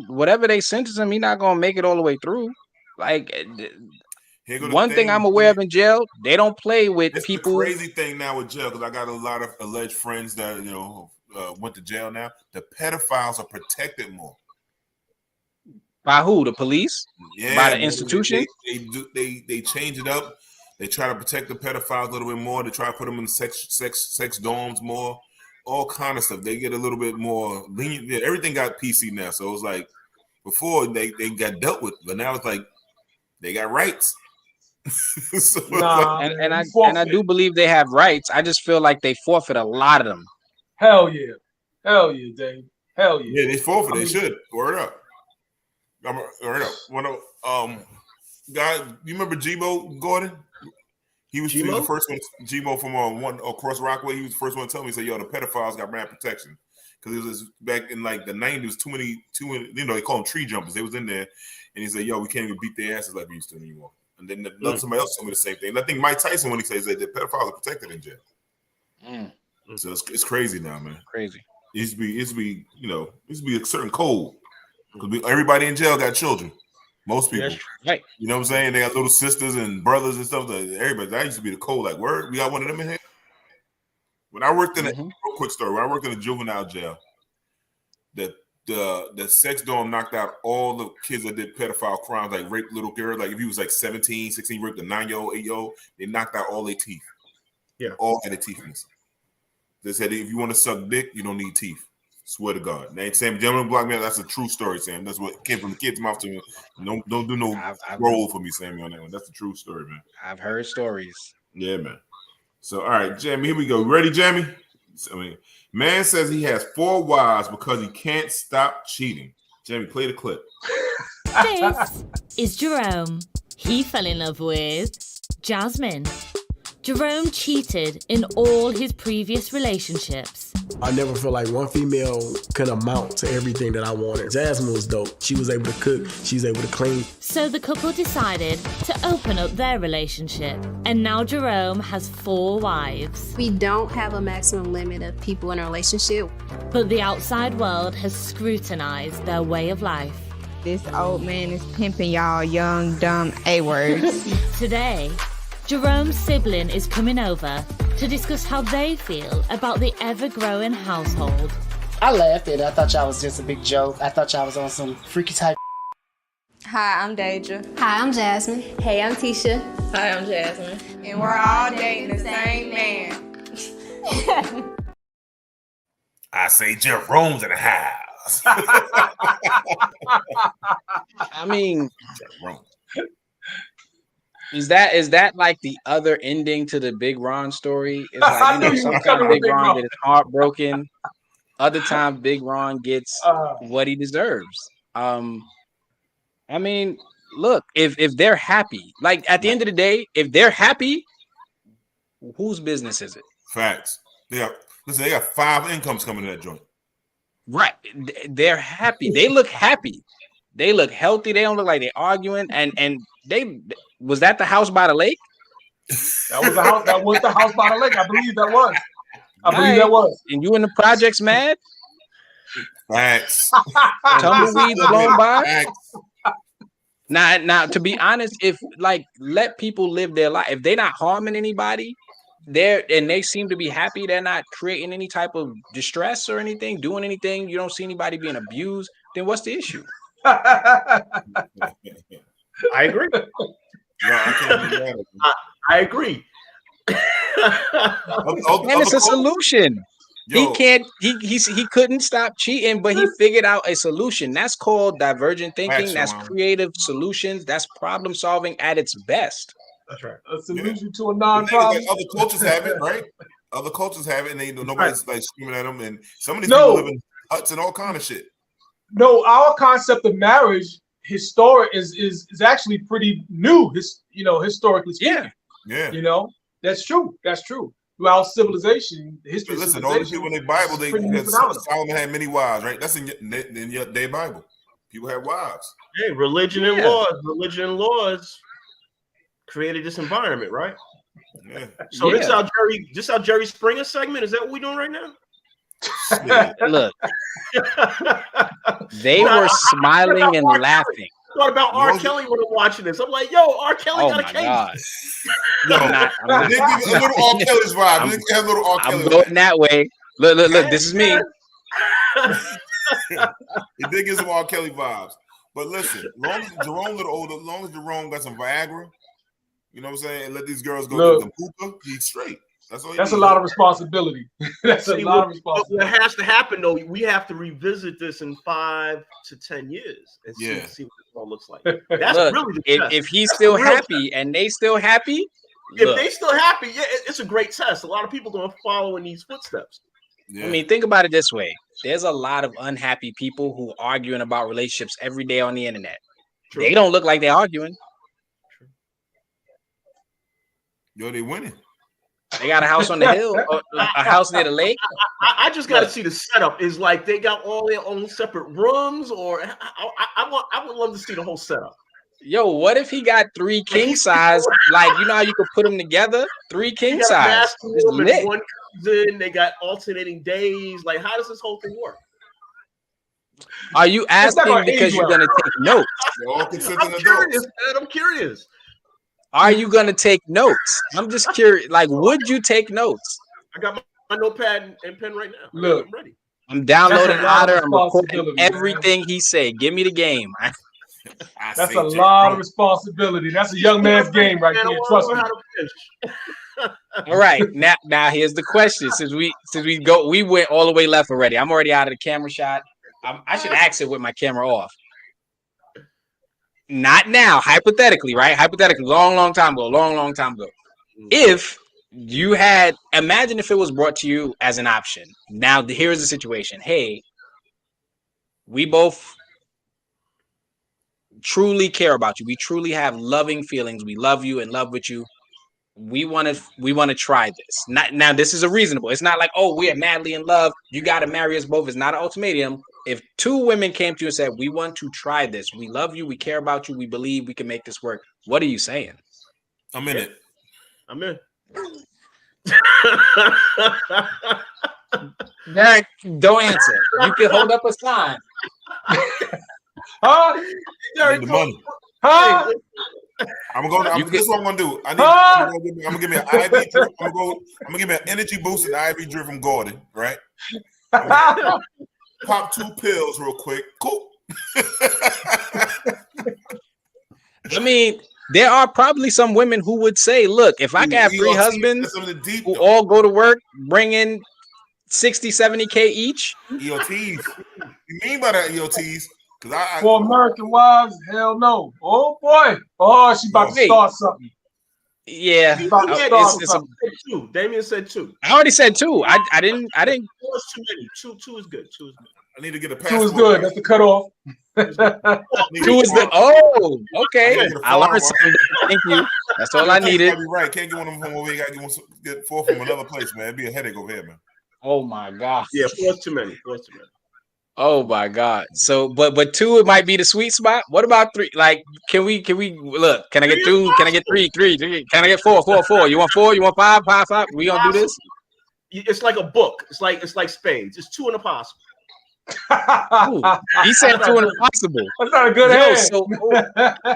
D: whatever they sentence him, he's not going to make it all the way through. Like, one thing I'm aware of in jail, they don't play with people.
A: The crazy thing now with jail, because I got a lot of alleged friends that went to jail now. The pedophiles are protected more.
D: By who? The police?
A: Yeah.
D: By the institution?
A: They change it up. They try to protect the pedophiles a little bit more. They try to put them in sex dorms more. All kind of stuff. They get a little bit more lenient. Yeah, everything got PC now. So it was like before they got dealt with, but now it's like they got rights.
D: And I do believe they have rights. I just feel like they forfeit a lot of them.
B: Hell yeah, Dave. Hell yeah.
A: Yeah, they forfeit. They should. Word up. Word up. Guy, you remember G-Bo Gordon? He was the first one. G-Bo from across Rockaway. He was the first one to tell me. He said, "Yo, the pedophiles got brand protection." Because it was back in like the 90s, too many, they call them tree jumpers. They was in there, and he said, "Yo, we can't even beat their asses like we used to anymore." And then somebody else told me the same thing. And I think Mike Tyson, when he says that the pedophiles are protected in jail. So it's crazy now, man.
D: Crazy.
A: It used to be a certain code because everybody in jail got children. Most people,
D: right?
A: You know what I'm saying? They got little sisters and brothers and stuff. Everybody, that used to be the code. Like, word, we got one of them in here. When I worked in real quick story, when I worked in a juvenile jail, the sex dorm knocked out all the kids that did pedophile crimes, like rape little girls. Like if he was like 17, 16, raped a 9-year-old, 8-year-old, they knocked out all their teeth.
C: Yeah,
A: all had their teeth missing. They said if you want to suck dick, you don't need teeth. Swear to God. Now, Sam, gentleman block me. That's a true story, Sam. That's what came from the kid's mouth to me. Don't do no roll for me, Sammy, on that one. That's the true story, man.
D: I've heard stories.
A: Yeah, man. So, all right, Jamie, here we go. Ready, Jamie? Man says he has 4 wives because he can't stop cheating. Jamie, play the clip.
E: This is Jerome. He fell in love with Jasmine. Jerome cheated in all his previous relationships.
F: I never feel like one female could amount to everything that I wanted. Jasmine was dope. She was able to cook. She was able to clean.
E: So the couple decided to open up their relationship. And now Jerome has 4 wives.
I: We don't have a maximum limit of people in a relationship.
E: But the outside world has scrutinized their way of life.
X: This old man is pimping y'all young, dumb A-words.
E: Today, Jerome's sibling is coming over to discuss how they feel about the ever-growing household.
G: I laughed at it. I thought y'all was just a big joke. I thought y'all was on some freaky type.
H: Hi, I'm Deidre.
I: Hi, I'm Jasmine.
H: Hey, I'm Tisha. Hi, I'm Jasmine. And we're all dating the same man.
A: I say Jerome's in the house.
D: I mean, is that like the other ending to the Big Ron story? It's like, sometimes Big Ron gets heartbroken. Other times Big Ron gets what he deserves. I mean, look, if they're happy, like at the end of the day, if they're happy, whose business is it?
A: Facts. Listen, they got 5 incomes coming to that joint.
D: Right. They're happy. They look happy. They look healthy. They don't look like they're arguing. And they was that the house by the lake?
B: That was the house. That was the house by the lake. I believe that was. That was.
D: And you in the projects mad?
A: Facts.
D: Tumbleweeds blown by. Facts. Now, to be honest, if like let people live their life, if they're not harming anybody, they seem to be happy, they're not creating any type of distress or anything, doing anything, you don't see anybody being abused, then what's the issue?
C: I agree. I agree.
D: And it's a solution. He couldn't stop cheating, but he figured out a solution. That's called divergent thinking. That's creative solutions. That's problem solving at its best.
B: That's right. A solution to a non-problem.
A: Like other cultures have it, right? Other cultures have it, and they nobody's like screaming at them. And some of these people live in huts and all kind of shit.
B: No, our concept of marriage is actually pretty new. Historically speaking.
A: Yeah.
B: That's true. That's true. Throughout civilization, history.
A: Listen, all these people in the Bible, Solomon had many wives, right? That's in their Bible. People had wives.
C: Hey, religion and laws created this environment, right?
A: Yeah.
C: So this how Jerry Springer segment. Is that what we're doing right now?
D: Look, they were smiling and laughing.
C: Thought about R. Kelly when I'm watching this. I'm like, yo, R. Kelly got a case.
A: Yo, a little R. Kelly's vibe.
D: I'm going that way. Look, this is me.
A: He did get some R. Kelly vibes. But listen, long as Jerome a little older, long as Jerome got some Viagra, you know what I'm saying, and let these girls go get the hookah, he's straight. That's
B: a lot of responsibility. That's a lot of responsibility.
C: What has to happen though, we have to revisit this in 5 to 10 years and see what it all looks like. That's really the test.
D: If he's still happy and they still happy,
C: if they still happy, it's a great test. A lot of people gonna follow in these footsteps.
D: I mean, think about it this way: there's a lot of unhappy people who are arguing about relationships every day on the internet. True. They don't look like they're arguing.
C: True.
A: Yo, they winning.
D: They got a house on the hill, or a house near the lake.
C: I just got to see the setup. Is like they got all their own separate rooms, or I would love to see the whole setup.
D: Yo, what if he got 3 king size? Like, you know how you could put them together? 3 king size.
C: One comes in, they got alternating days. Like, how does this whole thing work?
D: Are you asking because you're gonna take notes?
C: I'm curious.
D: Are you going to take notes? I'm just curious. Like, would you take notes?
C: I got my notepad and pen right now.
B: Look,
C: I'm ready.
D: I'm downloading Otter. I'm recording everything he said. Give me the game.
B: That's a lot of responsibility. That's a young man's game right there. Trust me.
D: All right. Now here's the question. Since we went all the way left already. I'm already out of the camera shot. I should ask it with my camera off. Not now, hypothetically, right? Hypothetically, long time ago. If you had, imagine if it was brought to you as an option. Now, here's the situation. Hey, we both truly care about you. We truly have loving feelings. We love you and love with you. We want to try this. Now, this is a reasonable. It's not like, oh, we are madly in love. You got to marry us both. It's not an ultimatum. If 2 women came to you and said, we want to try this, we love you, we care about you, we believe we can make this work, what are you saying?
A: I'm in it.
C: I'm in.
D: Derek, don't answer. You can hold up a sign.
B: Huh?
A: The money.
B: Huh?
A: I'm gonna go. This is what I'm gonna do. I'm gonna give me an IV drip. I'm gonna give me an energy boost and IV drip from Gordon. Right. Pop 2 pills real quick. Cool.
D: I mean, there are probably some women who would say, "Look, if I can have 3 husbands who all go to work, bring in 60, 70K each."
A: EOTs. You mean by that EOTs?
B: For American wives, hell no. Oh boy. Oh, she about to start something.
D: Yeah.
C: Damien said 2.
D: I already said 2. I didn't.
C: 4 is too many. 2 is good. 2 is good.
A: I need to get a passport.
B: 2 is good. That's the cutoff.
D: 2 is the. Oh, okay. I learned something. Thank you. That's all I needed.
A: Be right. Can't get one of them from over here. Got to get 4 from another place, man. It'd be a headache over here, man.
D: Oh my God.
C: Yeah, 4 is too many. 4 is too many.
D: Oh my God. So, but 2, it might be the sweet spot. What about 3? Like, can we look? Can I get 2? Can I get 3? 3? Can I get 4? 4? You want 4? You want 5? 5? We gonna do this?
C: It's like a book. It's like spades. It's 2 in a possible.
D: Ooh, he said 2 in a possible.
B: That's not a good hand.
D: So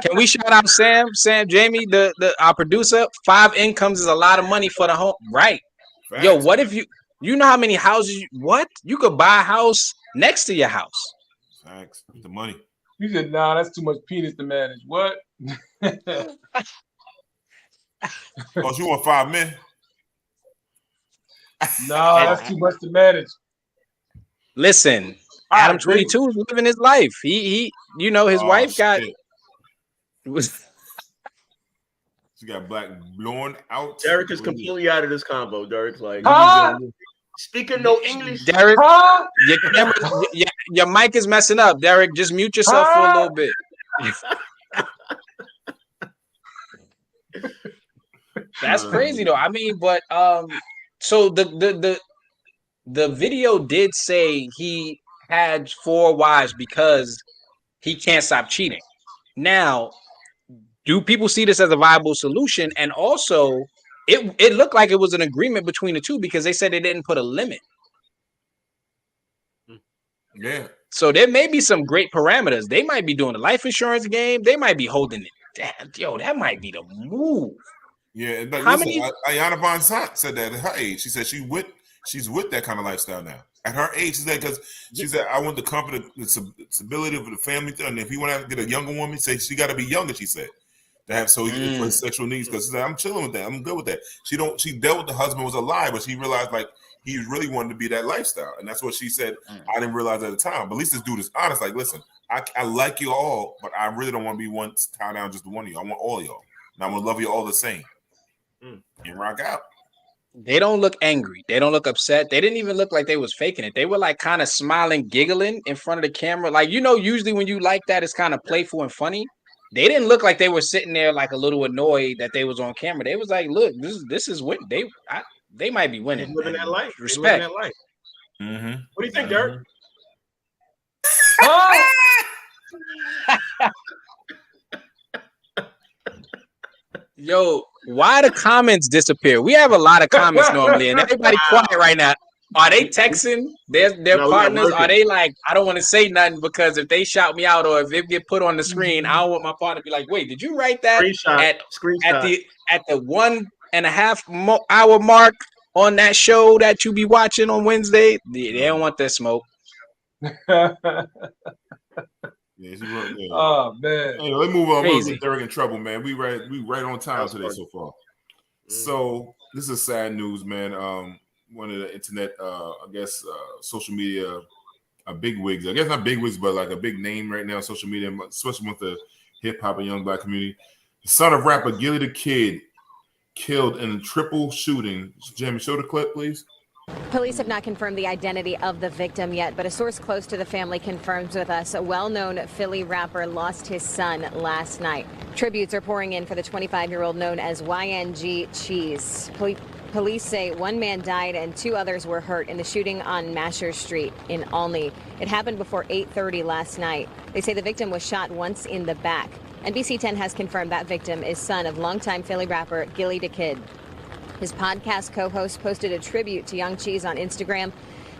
D: can we shout out Sam Jamie, our producer? 5 incomes is a lot of money for the home, right? Facts. Yo, what if you know how many houses? You could buy a house next to your house.
A: Thanks. The money.
B: You said, nah, that's too much penis to manage. What?
A: Oh, you want 5 men?
B: No, that's too much to manage.
D: Listen, Adam 22 is living his life. He his wife got
A: she got black blowing out.
C: Derek is completely out of this combo. Derek's like, speaking no English.
D: Derek, your camera, your mic is messing up. Derek, just mute yourself for a little bit. That's crazy though. I mean, but so the video did say he had 4 wives because he can't stop cheating. Now, do people see this as a viable solution? And also, it looked like it was an agreement between the two because they said they didn't put a limit.
A: Yeah.
D: So there may be some great parameters. They might be doing a life insurance game. They might be holding it. Damn, yo, that might be the move.
A: Yeah, but
D: How
A: listen,
D: many?
A: Ayanna Von Sant said that at her age. She said she's with that kind of lifestyle now. At her age, she said, I want the comfort, the stability of the family. And if you want to get a younger woman, say she got to be younger. She said to have for his sexual needs because she said I'm chilling with that. I'm good with that. She dealt with the husband was a lie, but she realized like he really wanted to be that lifestyle, and that's what she said. I didn't realize at the time, but at least this dude is honest. Like, listen, I like you all, but I really don't want to be one tied down just to one of you. I want all y'all, and I'm gonna love you all the same. And rock out.
D: They don't look angry. They don't look upset. They didn't even look like they was faking it. They were like kind of smiling, giggling in front of the camera. Like, usually when you like that, it's kind of playful and funny. They didn't look like they were sitting there like a little annoyed that they was on camera. They was like, look, this is what they might be winning.
C: Living that life.
D: Respect.
C: Living that life.
A: Mm-hmm.
C: What do you think, Derek?
D: Yo, why the comments disappear? We have a lot of comments normally, and everybody quiet right now. Are they texting their partners? Are they like, I don't want to say nothing because if they shout me out or if it get put on the screen, I don't want my partner to be like, wait, did you write that at the 1.5 hour mark on that show that you be watching on Wednesday? They don't want that smoke.
A: Yeah, she wrote, yeah.
B: Oh man!
A: Hey, let's move on.
D: Crazy.
A: Get Derek in trouble, man. We right on time today so far. So this is sad news, man. One of the internet, social media, bigwigs. I guess not bigwigs, but like a big name right now on social media, especially with the hip hop and young black community. The son of rapper Gillie the Kid killed in a triple shooting. Jamie, show the clip, please.
J: Police have not confirmed the identity of the victim yet, but a source close to the family confirms with us a well-known Philly rapper lost his son last night. Tributes are pouring in for the 25-year-old known as YNG Cheese. Police say one man died and 2 others were hurt in the shooting on Masher Street in Olney. It happened before 8:30 last night. They say the victim was shot once in the back. NBC 10 has confirmed that victim is son of longtime Philly rapper Gillie the Kid. His podcast co-host posted a tribute to Young Cheese on Instagram.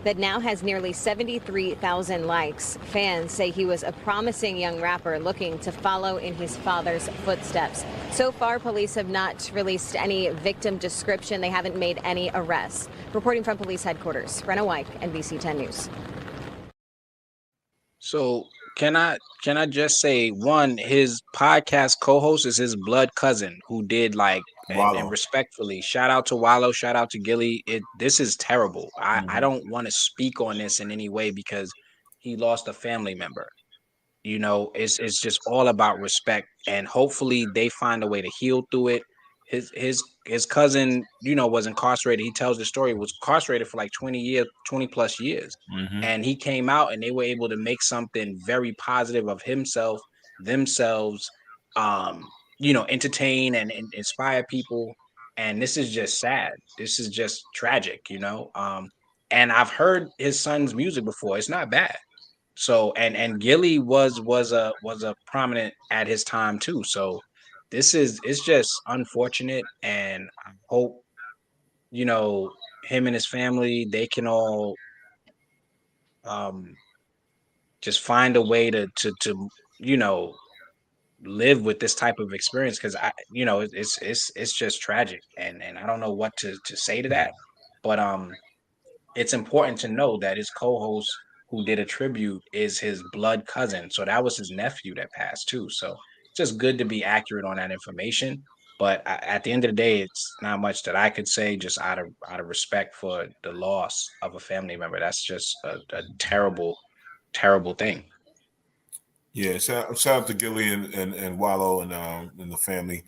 J: that now has nearly 73,000 likes. Fans say he was a promising young rapper looking to follow in his father's footsteps. So far, police have not released any victim description. They haven't made any arrests. Reporting from police headquarters, Brenna White, NBC 10 News.
D: So can I just say, one, his podcast co-host is his blood cousin who did like, and respectfully, shout out to Wallow, shout out to Gilly. This is terrible. I don't want to speak on this in any way because he lost a family member. You know, it's just all about respect, and hopefully they find a way to heal through it. His cousin, you know, was incarcerated. He tells the story, was incarcerated for like 20 plus years. And he came out and they were able to make something very positive of himself, themselves, you know, entertain and inspire people. And this is just sad. This is just tragic, you know. And I've heard his son's music before. It's not bad. So and Gilly was a prominent at his time too. So it's just unfortunate, and I hope, you know, him and his family, they can all just find a way to you know, live with this type of experience, because you know, it's just tragic, and I don't know what to say to that, but it's important to know that his co-host who did a tribute is his blood cousin, so that was his nephew that passed too. So just good to be accurate on that information. But at the end of the day, it's not much that I could say, just out of respect for the loss of a family member. That's just a terrible, terrible thing.
A: Yeah, shout out to Gilly and Wallow and the family.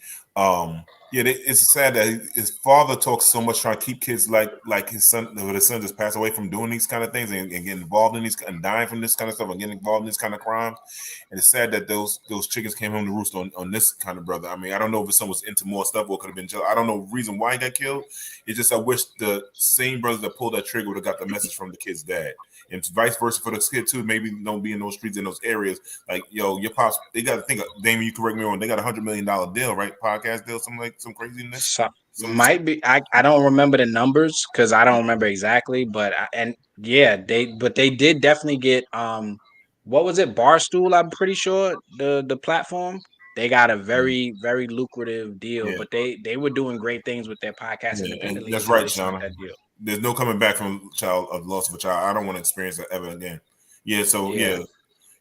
A: Yeah, it's sad that his father talks so much trying to keep kids like his son just passed away from doing these kind of things and getting involved in these and dying from this kind of stuff and getting involved in this kind of crimes. And it's sad that those chickens came home to roost on this kind of brother. I mean, I don't know if his son was into more stuff or could have been jealous. I don't know the reason why he got killed. It's just I wish the same brothers that pulled that trigger would have got the message from the kid's dad. And vice versa for the kid too. Maybe don't be in those streets in those areas. Like, yo, your pops, they got to think. Damien, you correct me on. They got $100 million deal, right? Podcast deal, something like some craziness.
D: Might be. I don't remember the numbers because I don't remember exactly. But they did definitely get what was it? Barstool, I'm pretty sure the platform. They got a very, very lucrative deal, but they were doing great things with their podcast independently.
A: That's right, Sean. There's no coming back from loss of a child. I don't want to experience that ever again. Yeah, so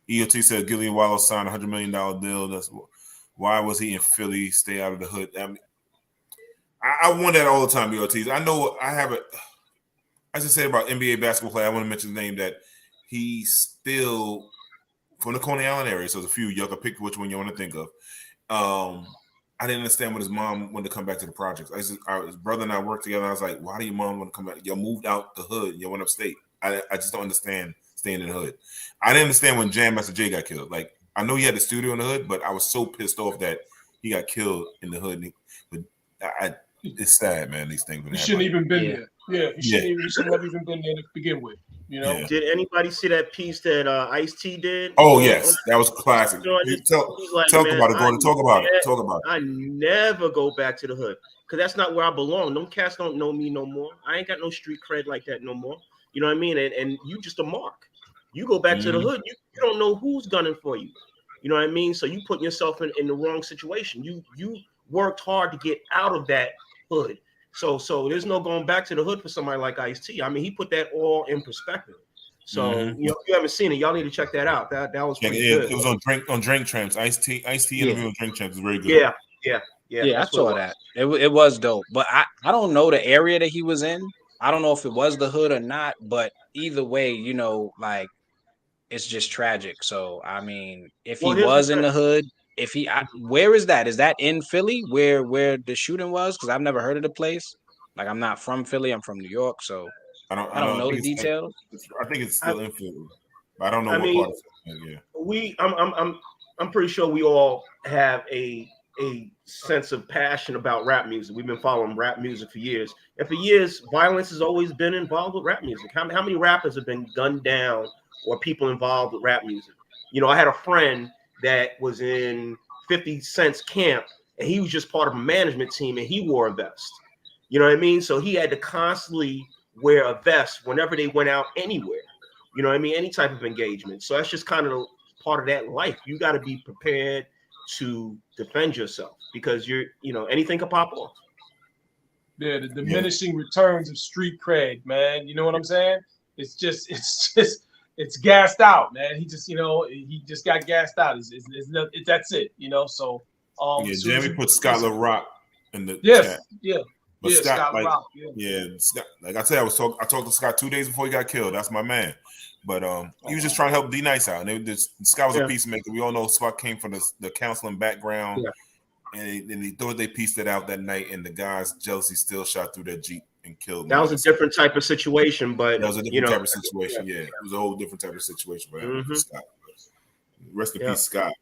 A: EOT said Gilly Wallow signed a $100 million deal. That's why was he in Philly? Stay out of the hood. I mean, I want that all the time, EOTs. I know I have it. I just said about NBA basketball player. I want to mention the name that he's still from the Coney Island area. So there's a few. You can pick which one you want to think of. I didn't understand when his mom wanted to come back to the projects. His brother and I worked together. I was like, why do your mom want to come back? You moved out the hood. You went upstate. I just don't understand staying in the hood. I didn't understand when Jam Master Jay got killed. Like, I know he had the studio in the hood, but I was so pissed off that he got killed in the hood. But it's sad, man, these things.
B: You shouldn't even been there. Yeah, you shouldn't have even been there to begin with. You know?
C: Did anybody see that piece that Ice-T did?
A: Oh yes, that was classic. Talk about it, Gordon. Talk about it. Talk about it.
C: I never go back to the hood because that's not where I belong. Them cats don't know me no more. I ain't got no street cred like that no more. You know what I mean? And you just a mark. You go back to the hood, you don't know who's gunning for you. You know what I mean? So you put yourself in the wrong situation. You worked hard to get out of that hood. So there's no going back to the hood for somebody like Ice-T. I mean, he put that all in perspective. So you know, if you haven't seen it, y'all need to check that out. That was pretty good.
A: It was on Drink Champs. Ice-T interview on Drink Champs is very good.
D: Yeah. I saw that. It was dope. But I don't know the area that he was in. I don't know if it was the hood or not. But either way, you know, like, it's just tragic. So I mean, if he was in the hood. Where is that? Is that in Philly where the shooting was? Because I've never heard of the place. Like, I'm not from Philly. I'm from New York, so I don't know the details.
A: I think it's still in Philly. I don't know what part of it. Yeah.
C: I'm pretty sure we all have a sense of passion about rap music. We've been following rap music for years, and for years, violence has always been involved with rap music. How many rappers have been gunned down or people involved with rap music? You know, I had a friend that was in 50 Cent's camp, and he was just part of a management team, and he wore a vest. You know what I mean? So he had to constantly wear a vest whenever they went out anywhere. You know what I mean? Any type of engagement. So that's just kind of part of that life. You got to be prepared to defend yourself because anything could pop off.
B: Yeah, the diminishing returns of street cred, man. You know what I'm saying? It's gassed out, man. He just got gassed out. That's it, So
A: Jamie put Scott LaRock in the
B: chat.
A: But Scott,
B: Rock,
A: Scott, like I said, I talked to Scott 2 days before he got killed. That's my man. But he was just trying to help D Nice out. And Scott was a peacemaker. We all know Scott came from the counseling background. Yeah. And they thought they pieced it out that night, and the guy's jealousy still shot through their Jeep and killed.
C: That was a different type of situation, but
A: that was a different type of situation. Yeah, it was a whole different type of situation. But Scott, rest in peace, Scott.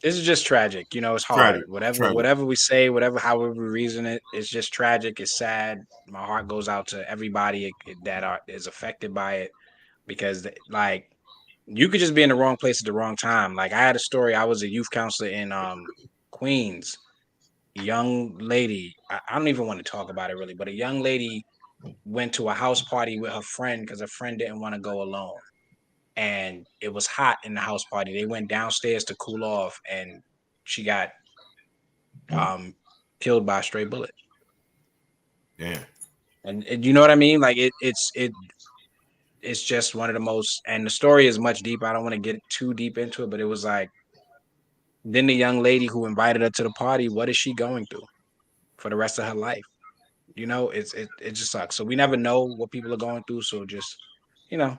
D: This is just tragic. It's hard. Whatever we say, however we reason it, it's just tragic. It's sad. My heart goes out to everybody that is affected by it, because you could just be in the wrong place at the wrong time. Like, I had a story. I was a youth counselor in Queens. A young lady, I don't even want to talk about it really, but a young lady went to a house party with her friend because her friend didn't want to go alone. And it was hot in the house party. They went downstairs to cool off, and she got killed by a stray bullet.
A: Yeah.
D: And you know what I mean? Like, it's just one of the most, and the story is much deeper. I don't want to get too deep into it, but it was like, then the young lady who invited her to the party, what is she going through for the rest of her life? It just sucks. So we never know what people are going through. So just,
A: Yeah.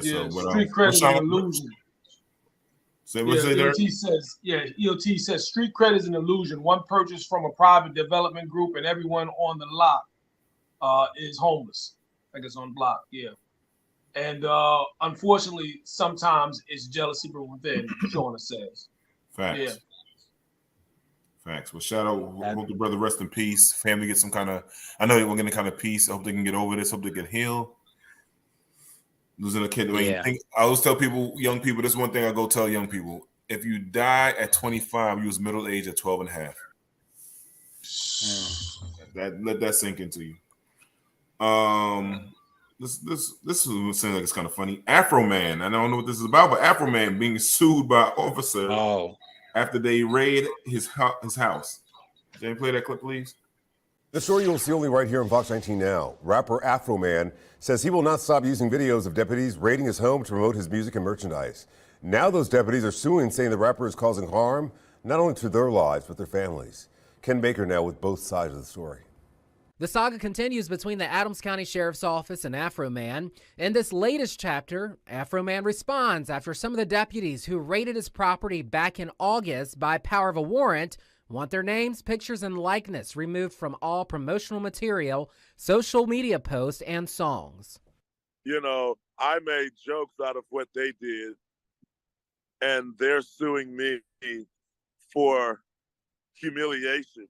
A: So
B: street credit is an illusion. EOT says street credit is an illusion. One purchased from a private development group, and everyone on the lot is homeless. I guess on block, and unfortunately, sometimes it's jealousy from within. Shauna says.
A: Facts. Yeah. Facts. Well, shout out. Hope the brother rest in peace. Family get some kind of. I know they were getting kind of peace. I hope they can get over this. Hope they can heal. Losing a kid. I always tell young people. This is one thing I go tell young people. If you die at 25, you was middle age at 12 and a half. Let that sink into you. This seems like it's kind of funny. Afro Man, I don't know what this is about, but Afro Man being sued by officer after they raid his house. Can you play that clip, please?
K: The story you'll see only right here on Fox 19 now. Rapper Afro Man says he will not stop using videos of deputies raiding his home to promote his music and merchandise. Now those deputies are suing, saying the rapper is causing harm not only to their lives but their families. Ken Baker now with both sides of the story.
M: The saga continues between the Adams County Sheriff's Office and Afro Man. In this latest chapter, Afro Man responds after some of the deputies who raided his property back in August by power of a warrant want their names, pictures, and likeness removed from all promotional material, social media posts, and songs.
N: I made jokes out of what they did, and they're suing me for humiliation.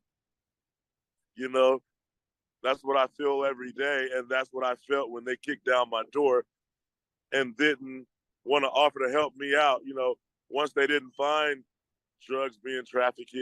N: That's what I feel every day, and that's what I felt when they kicked down my door and didn't want to offer to help me out. Once they didn't find drugs being trafficked,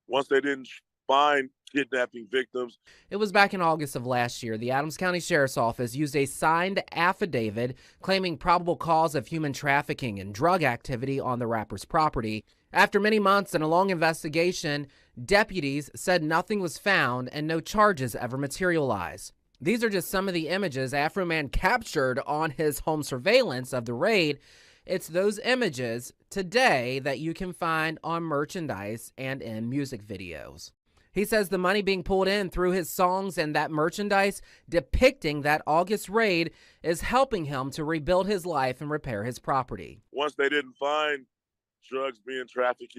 N: once they didn't find kidnapping victims.
M: It was back in August of last year. The Adams County Sheriff's Office used a signed affidavit claiming probable cause of human trafficking and drug activity on the rapper's property. After many months and a long investigation, deputies said nothing was found and no charges ever materialized. These are just some of the images Afro Man captured on his home surveillance of the raid. It's those images today that you can find on merchandise and in music videos. He says the money being pulled in through his songs and that merchandise depicting that August raid is helping him to rebuild his life and repair his property.
N: Once they didn't find drugs being trafficked,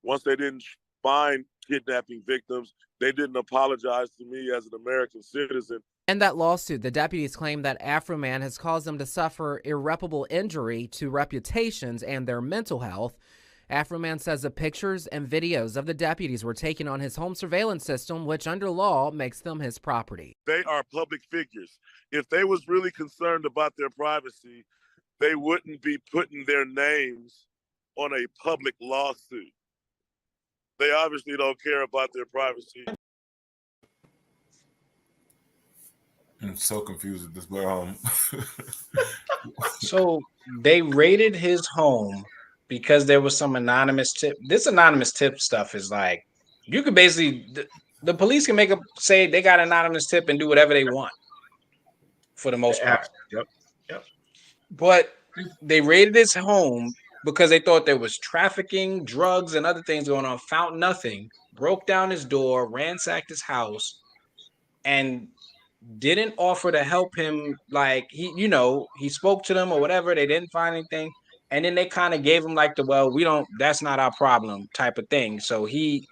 N: once they didn't find kidnapping victims, they didn't apologize to me as an American citizen.
M: In that lawsuit, the deputies claim that Afro Man has caused them to suffer irreparable injury to reputations and their mental health. Afro Man says the pictures and videos of the deputies were taken on his home surveillance system, which under law makes them his property.
N: They are public figures. If they was really concerned about their privacy, they wouldn't be putting their names on a public lawsuit. They obviously don't care about their privacy.
A: I'm so confused with this, but
D: So they raided his home because there was some anonymous tip. This anonymous tip stuff is like you could basically the police can make a say they got an anonymous tip and do whatever they want for the most part.
C: Yep.
D: But they raided his home because they thought there was trafficking, drugs, and other things going on. Found nothing. Broke down his door, ransacked his house, and didn't offer to help him. Like he spoke to them or whatever. They didn't find anything, and then they kind of gave him like we don't. That's not our problem type of thing. So he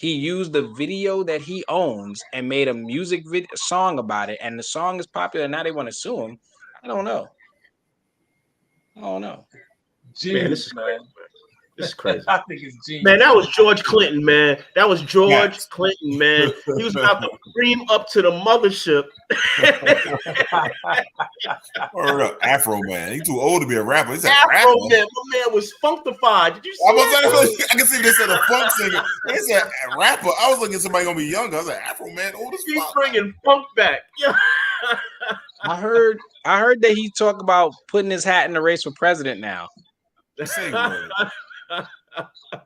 D: used the video that he owns and made a music video song about it, and the song is popular. Now they want to sue him. I don't know.
B: Jeez,
C: man, this is crazy. This is crazy.
B: I think it's genius.
C: Man, that was George Clinton, man. That was George Clinton, man. He was about to scream up to the mothership.
A: Word up, Afro Man. He's too old to be a rapper. He's
C: Afro
A: rapper.
C: Man, my man was funkified. Did you see
A: I can see they said a funk singer. They said a rapper. I was looking at somebody gonna be younger. I was like, Afro Man, old as
C: He's
A: fuck.
C: bringing funk back. Yeah.
D: I heard that he talked about putting his hat in the race for president now.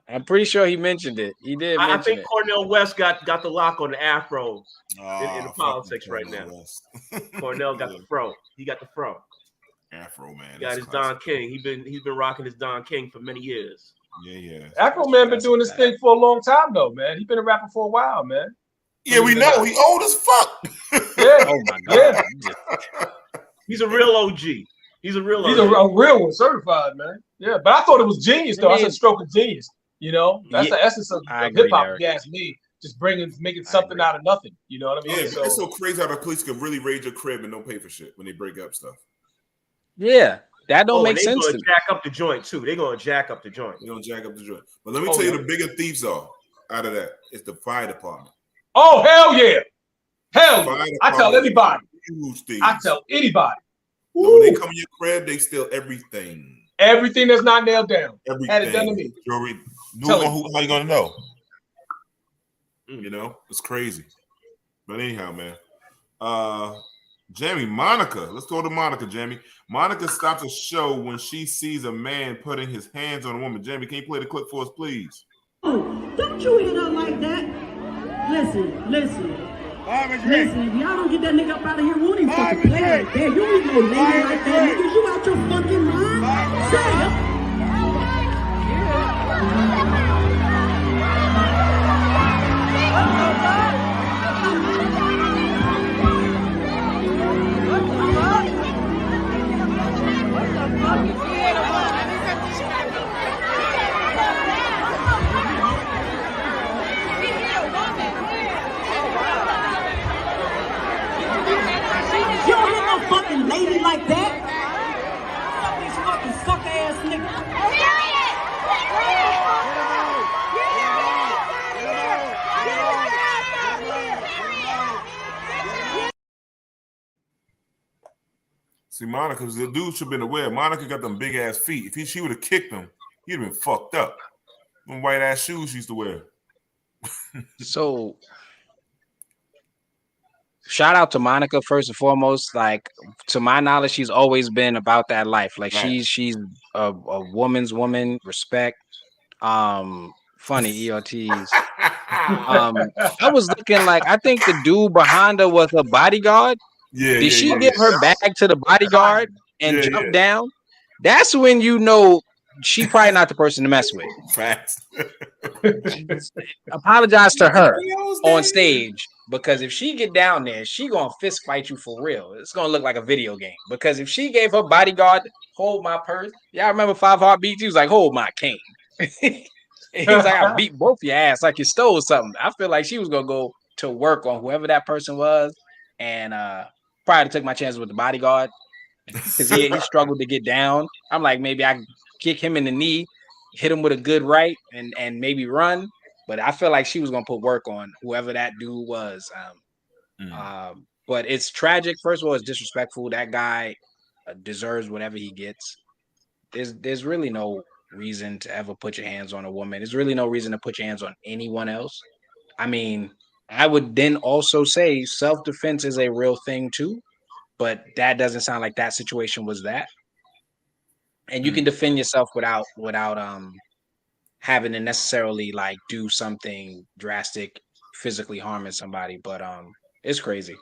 D: I'm pretty sure he mentioned it. He did.
C: I
D: mention
C: think
D: it.
C: Cornel West got the lock on the Afro in the politics right now. Cornell got the fro. He got the fro.
A: Afro Man.
C: He got his Don King. He's been rocking his Don King for many years.
A: Yeah.
B: Afro Man been doing this thing for a long time though, man. He's been a rapper for a while, man.
A: Yeah, we know. He old as fuck.
B: Yeah.
D: Oh my god.
B: Yeah.
C: He's a real OG. He's a real
B: He's a real one, certified, man. Yeah, but I thought it was genius though. I said stroke of genius. That's the essence of hip hop. If you ask me, just making something out of nothing. You know what I mean?
A: Yeah, it's so crazy how the police can really raid your crib and don't pay for shit when they break up stuff.
D: Yeah, that don't make sense.
C: They're gonna jack up the joint too. They're gonna jack up the joint.
A: They're gonna jack up the joint. But let me tell you, the bigger thieves are out of that. It's the fire department.
B: Oh hell yeah, hell yeah! I tell anybody.
A: Huge thieves.
B: I tell anybody.
A: So when they come in your crib, they steal everything.
B: Everything that's not nailed down.
A: Everything.
B: Had it done to me.
A: Jewelry. How you gonna know? You know, it's crazy. But anyhow, man. Jamie, Monica. Let's go to Monica, Jamie. Monica stops a show when she sees a man putting his hands on a woman. Jamie, can you play the clip for us, please?
L: Oh, don't you hit her like that. Listen. If y'all don't get that nigga up out of here, we won't even fucking play like that. You ain't no lady like that, niggas. You out your fucking mind? Say it. You don't hit no fucking lady like that. Fuck these fucking sucker ass niggas.
A: See, Monica, the dude should have been aware. Monica got them big ass feet. If she would have kicked him, he'd have been fucked up. Them white ass shoes she used to wear.
D: So, shout out to Monica first and foremost. Like, to my knowledge, she's always been about that life. Like, she's a woman's woman. Respect. Funny EOTs. I was looking like I think the dude behind her was a bodyguard. Did she give her bag to the bodyguard and jump down? That's when you know she probably not the person to mess with.
A: Facts.
D: Apologize to her on stage, because if she get down there, she gonna fist fight you for real. It's gonna look like a video game. Because if she gave her bodyguard hold my purse, y'all remember 5 Heartbeats? He was like, hold my cane. He was like, I beat both your ass like you stole something. I feel like she was gonna go to work on whoever that person was, and probably took my chances with the bodyguard because he struggled to get down. I'm like, maybe I can kick him in the knee, hit him with a good right, and maybe run. But I feel like she was gonna put work on whoever that dude was. But it's tragic. First of all, it's disrespectful. That guy deserves whatever he gets. There's really no reason to ever put your hands on a woman. There's really no reason to put your hands on anyone else. I mean, I would then also say self-defense is a real thing too, but that doesn't sound like that situation was that. And you can defend yourself without having to necessarily like do something drastic, physically harming somebody. But it's crazy.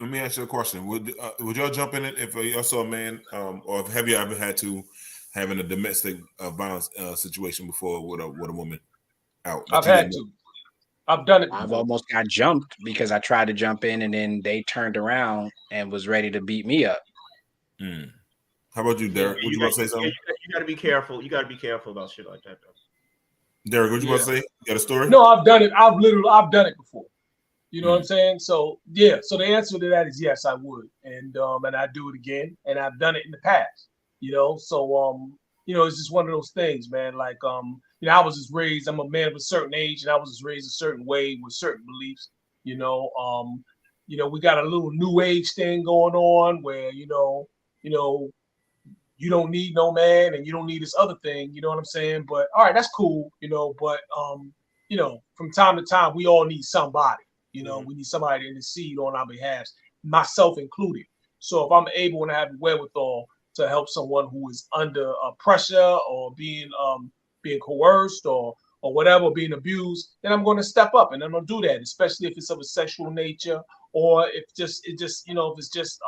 A: Let me ask you a question. Would y'all jump in it if y'all saw a man, or have you ever had to having a domestic violence situation before with a woman out?
B: I've had to. I've done it before.
D: I've almost got jumped because I tried to jump in and then they turned around and was ready to beat me up.
A: How about you, Derek? Would you want to say something?
C: You got to be careful. You got to be careful about shit like that, though.
A: Derek, what you want to say? You got a story?
B: No, I've done it. I've done it before. You know what I'm saying? So yeah. So the answer to that is yes, I would, and I do it again, and I've done it in the past. You know, so it's just one of those things, man. Like I was just raised. I'm a man of a certain age, and I was just raised a certain way with certain beliefs. We got a little new age thing going on where you don't need no man and you don't need this other thing. You know what I'm saying? But all right, that's cool. But from time to time, we all need somebody. We need somebody to intercede on our behalf, myself included. So if I'm able and I have the wherewithal to help someone who is under pressure or being coerced or whatever, being abused, then I'm going to step up and I'm going to do that, especially if it's of a sexual nature or if if it's just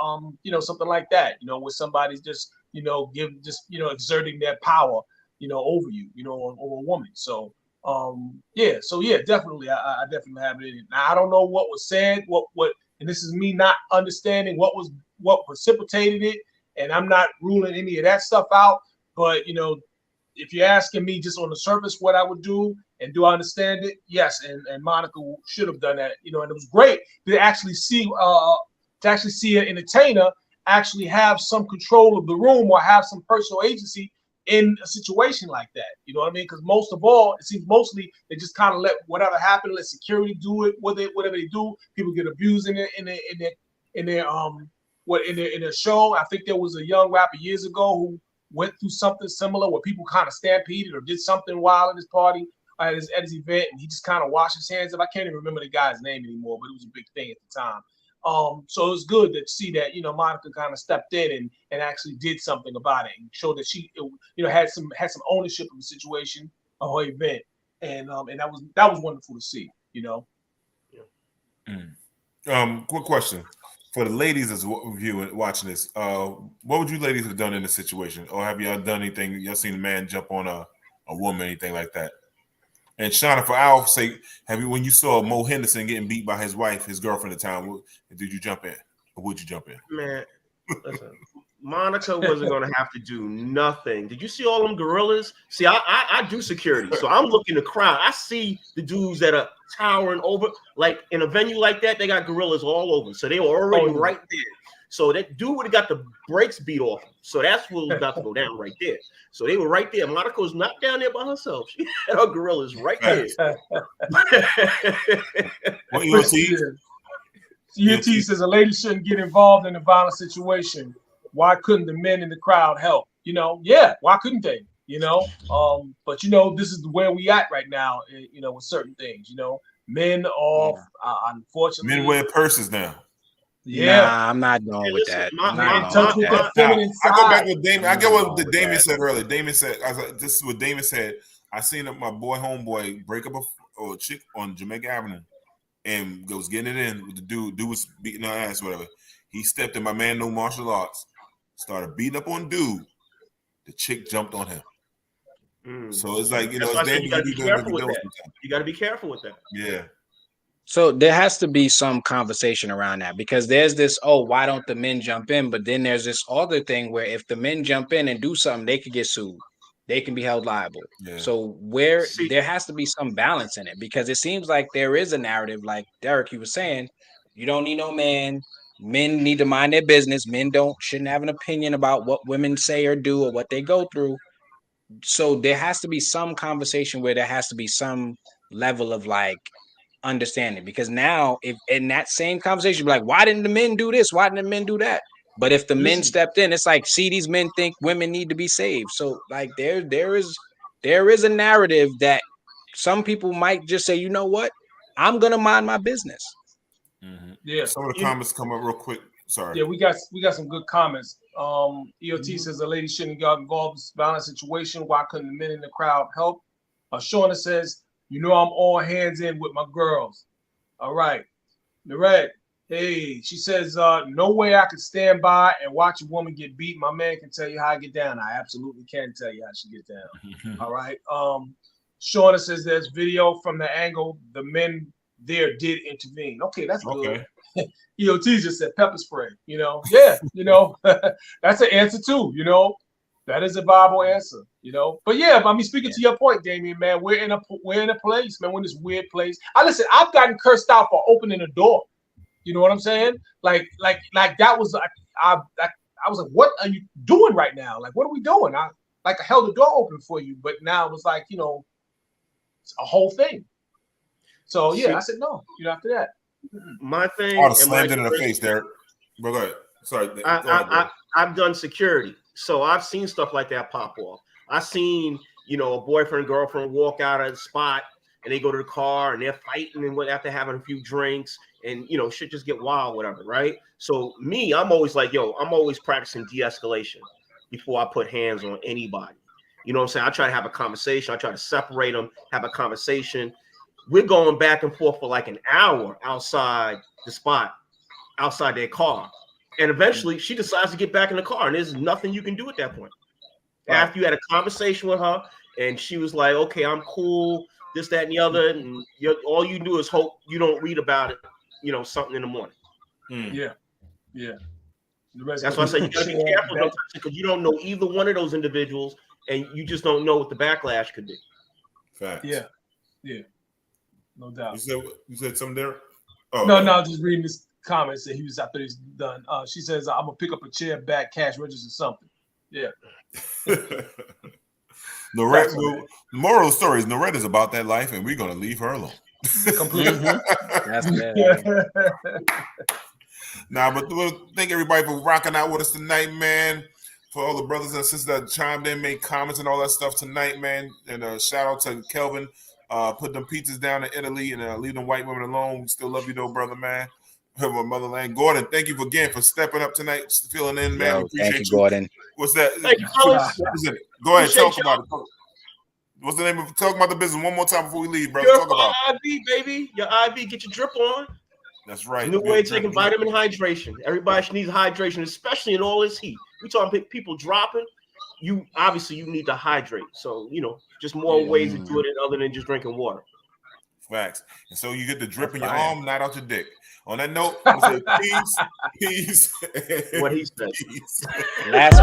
B: something like that, where somebody's just exerting their power, over you, over a woman. So definitely, I definitely have it in it. Now I don't know what was said, what, and this is me not understanding what precipitated it, and I'm not ruling any of that stuff out. But if you're asking me just on the surface what I would do and do I understand it, yes, and Monica should have done that, and it was great to actually see an entertainer actually have some control of the room or have some personal agency in a situation like that. You know what I mean? Because most of all, it seems mostly they just kind of let whatever happen, let security do it, whatever they do. People get abused in their show. I think there was a young rapper years ago who went through something similar where people kind of stampeded or did something wild at his party, at his event, and he just kind of washed his hands up. I can't even remember the guy's name anymore, but it was a big thing at the time. So it was good to see that Monica kind of stepped in and actually did something about it and showed that she had some ownership of the situation, of her event, and that was wonderful to see.
A: Quick question for the ladies that's watching this. What would you ladies have done in this situation, or have y'all done anything? Y'all seen a man jump on a woman, anything like that? And Shauna, for our sake, when you saw Mo Henderson getting beat by his wife, his girlfriend at the time, did you jump in, or would you jump in?
C: Man, listen, Monica wasn't going to have to do nothing. Did you see all them gorillas? See, I do security, so I'm looking the crowd. I see the dudes that are towering over. Like in a venue like that, they got gorillas all over, so they were already right there. So that dude would have got the brakes beat off him. So that's what was about to go down right there. So they were right there. Monica was not down there by herself. She had her gorillas right there.
A: What you see?
B: CNT says a lady shouldn't get involved in a violent situation. Why couldn't the men in the crowd help? Why couldn't they? But this is where we at right now. With certain things. Men are unfortunately
A: men wear purses now.
D: Yeah, nah, I'm not going with that.
A: I go back with Damon. I get what Damon said earlier. Damon said, "This is what Damon said." I seen my homeboy break up a chick on Jamaica Avenue, and was getting it in with the dude. Dude was beating her ass, whatever. He stepped in. My man, no martial arts, started beating up on dude. The chick jumped on him. So it's like it's
C: you got to be careful with that. You got to be careful with that.
A: Yeah.
D: So there has to be some conversation around that, because there's this, why don't the men jump in? But then there's this other thing where if the men jump in and do something, they could get sued. They can be held liable. Yeah. So there has to be some balance in it, because it seems like there is a narrative, like Derek, you were saying, you don't need no man. Men need to mind their business. Men shouldn't have an opinion about what women say or do or what they go through. So there has to be some conversation where there has to be some level of understanding, because now if in that same conversation, like, why didn't the men do this? Why didn't the men do that? But if the men stepped in, it's like, see, these men think women need to be saved. So there is a narrative that some people might just say, you know what? I'm gonna mind my business.
B: Yeah.
A: Some of the comments come up real quick. Sorry.
B: Yeah, we got some good comments. EOT says the lady shouldn't get involved in this violent situation. Why couldn't the men in the crowd help? Shauna says, I'm all hands in with my girls. All right. Lorette, hey, she says, no way I could stand by and watch a woman get beat. My man can tell you how I get down. I absolutely can tell you how she get down. All right. Shauna says there's video from the angle the men there did intervene. Okay, that's good. EOT just said pepper spray, Yeah, that's an answer too, That is a viable answer, But yeah, speaking to your point, Damien, man, we're in a place, man, we're in this weird place. I've gotten cursed out for opening a door. You know what I'm saying? Like that was I was like, what are you doing right now? Like, what are we doing? I held the door open for you, but now it was like, it's a whole thing. So yeah, I said no. After that.
C: My thing.
A: Oh, slammed it in the face there. Go ahead. Sorry.
C: I've done security, so I've seen stuff like that pop off. I've seen, a boyfriend, girlfriend walk out of the spot and they go to the car and they're fighting and after having a few drinks and shit just get wild, whatever, right? So me, I'm always like, I'm always practicing de-escalation before I put hands on anybody. You know what I'm saying? I try to have a conversation. I try to separate them, have a conversation. We're going back and forth for like an hour outside the spot, outside their car. And eventually she decides to get back in the car and there's nothing you can do at that point. Right. After you had a conversation with her and she was like, okay, I'm cool, this, that, and the other. And all you do is hope you don't read about it, something in the morning.
B: Yeah. Yeah.
C: That's why I say you gotta be careful because you don't know either one of those individuals and you just don't know what the backlash could be.
A: Facts.
B: Yeah. Yeah. No doubt.
A: You said something there?
B: Oh, no, just reading this comment. Said he was after he's done. She says, I'm gonna pick up a chair, back, cash register, something. Yeah.
A: The moral of the story is Norette is about that life, and we're gonna leave her alone.
B: Completely.
D: That's bad.
A: But thank everybody for rocking out with us tonight, man. For all the brothers and sisters that chimed in, made comments and all that stuff tonight, man. And shout out to Kelvin. Put them pizzas down in Italy and leave them white women alone. We still love you though, brother, man. Have a motherland. Gordon, thank you again for stepping up tonight, filling in, man.
D: Yo, thank you, Gordon.
A: What's that?
C: Thank you,
A: Go ahead, talk about it. What's the name of talk about the business one more time before we leave, brother?
C: Your
A: talk about
C: IV, baby. Your IV, get your drip on.
A: That's right.
C: New way of taking vitamin hydration. Everybody needs hydration, especially in all this heat. We talking people dropping. You need to hydrate. So just more ways to do it other than just drinking water.
A: Facts. And so you get the drip in your arm, not out your dick. On that note, I say peace.
C: What he said.
A: Peace.
D: Last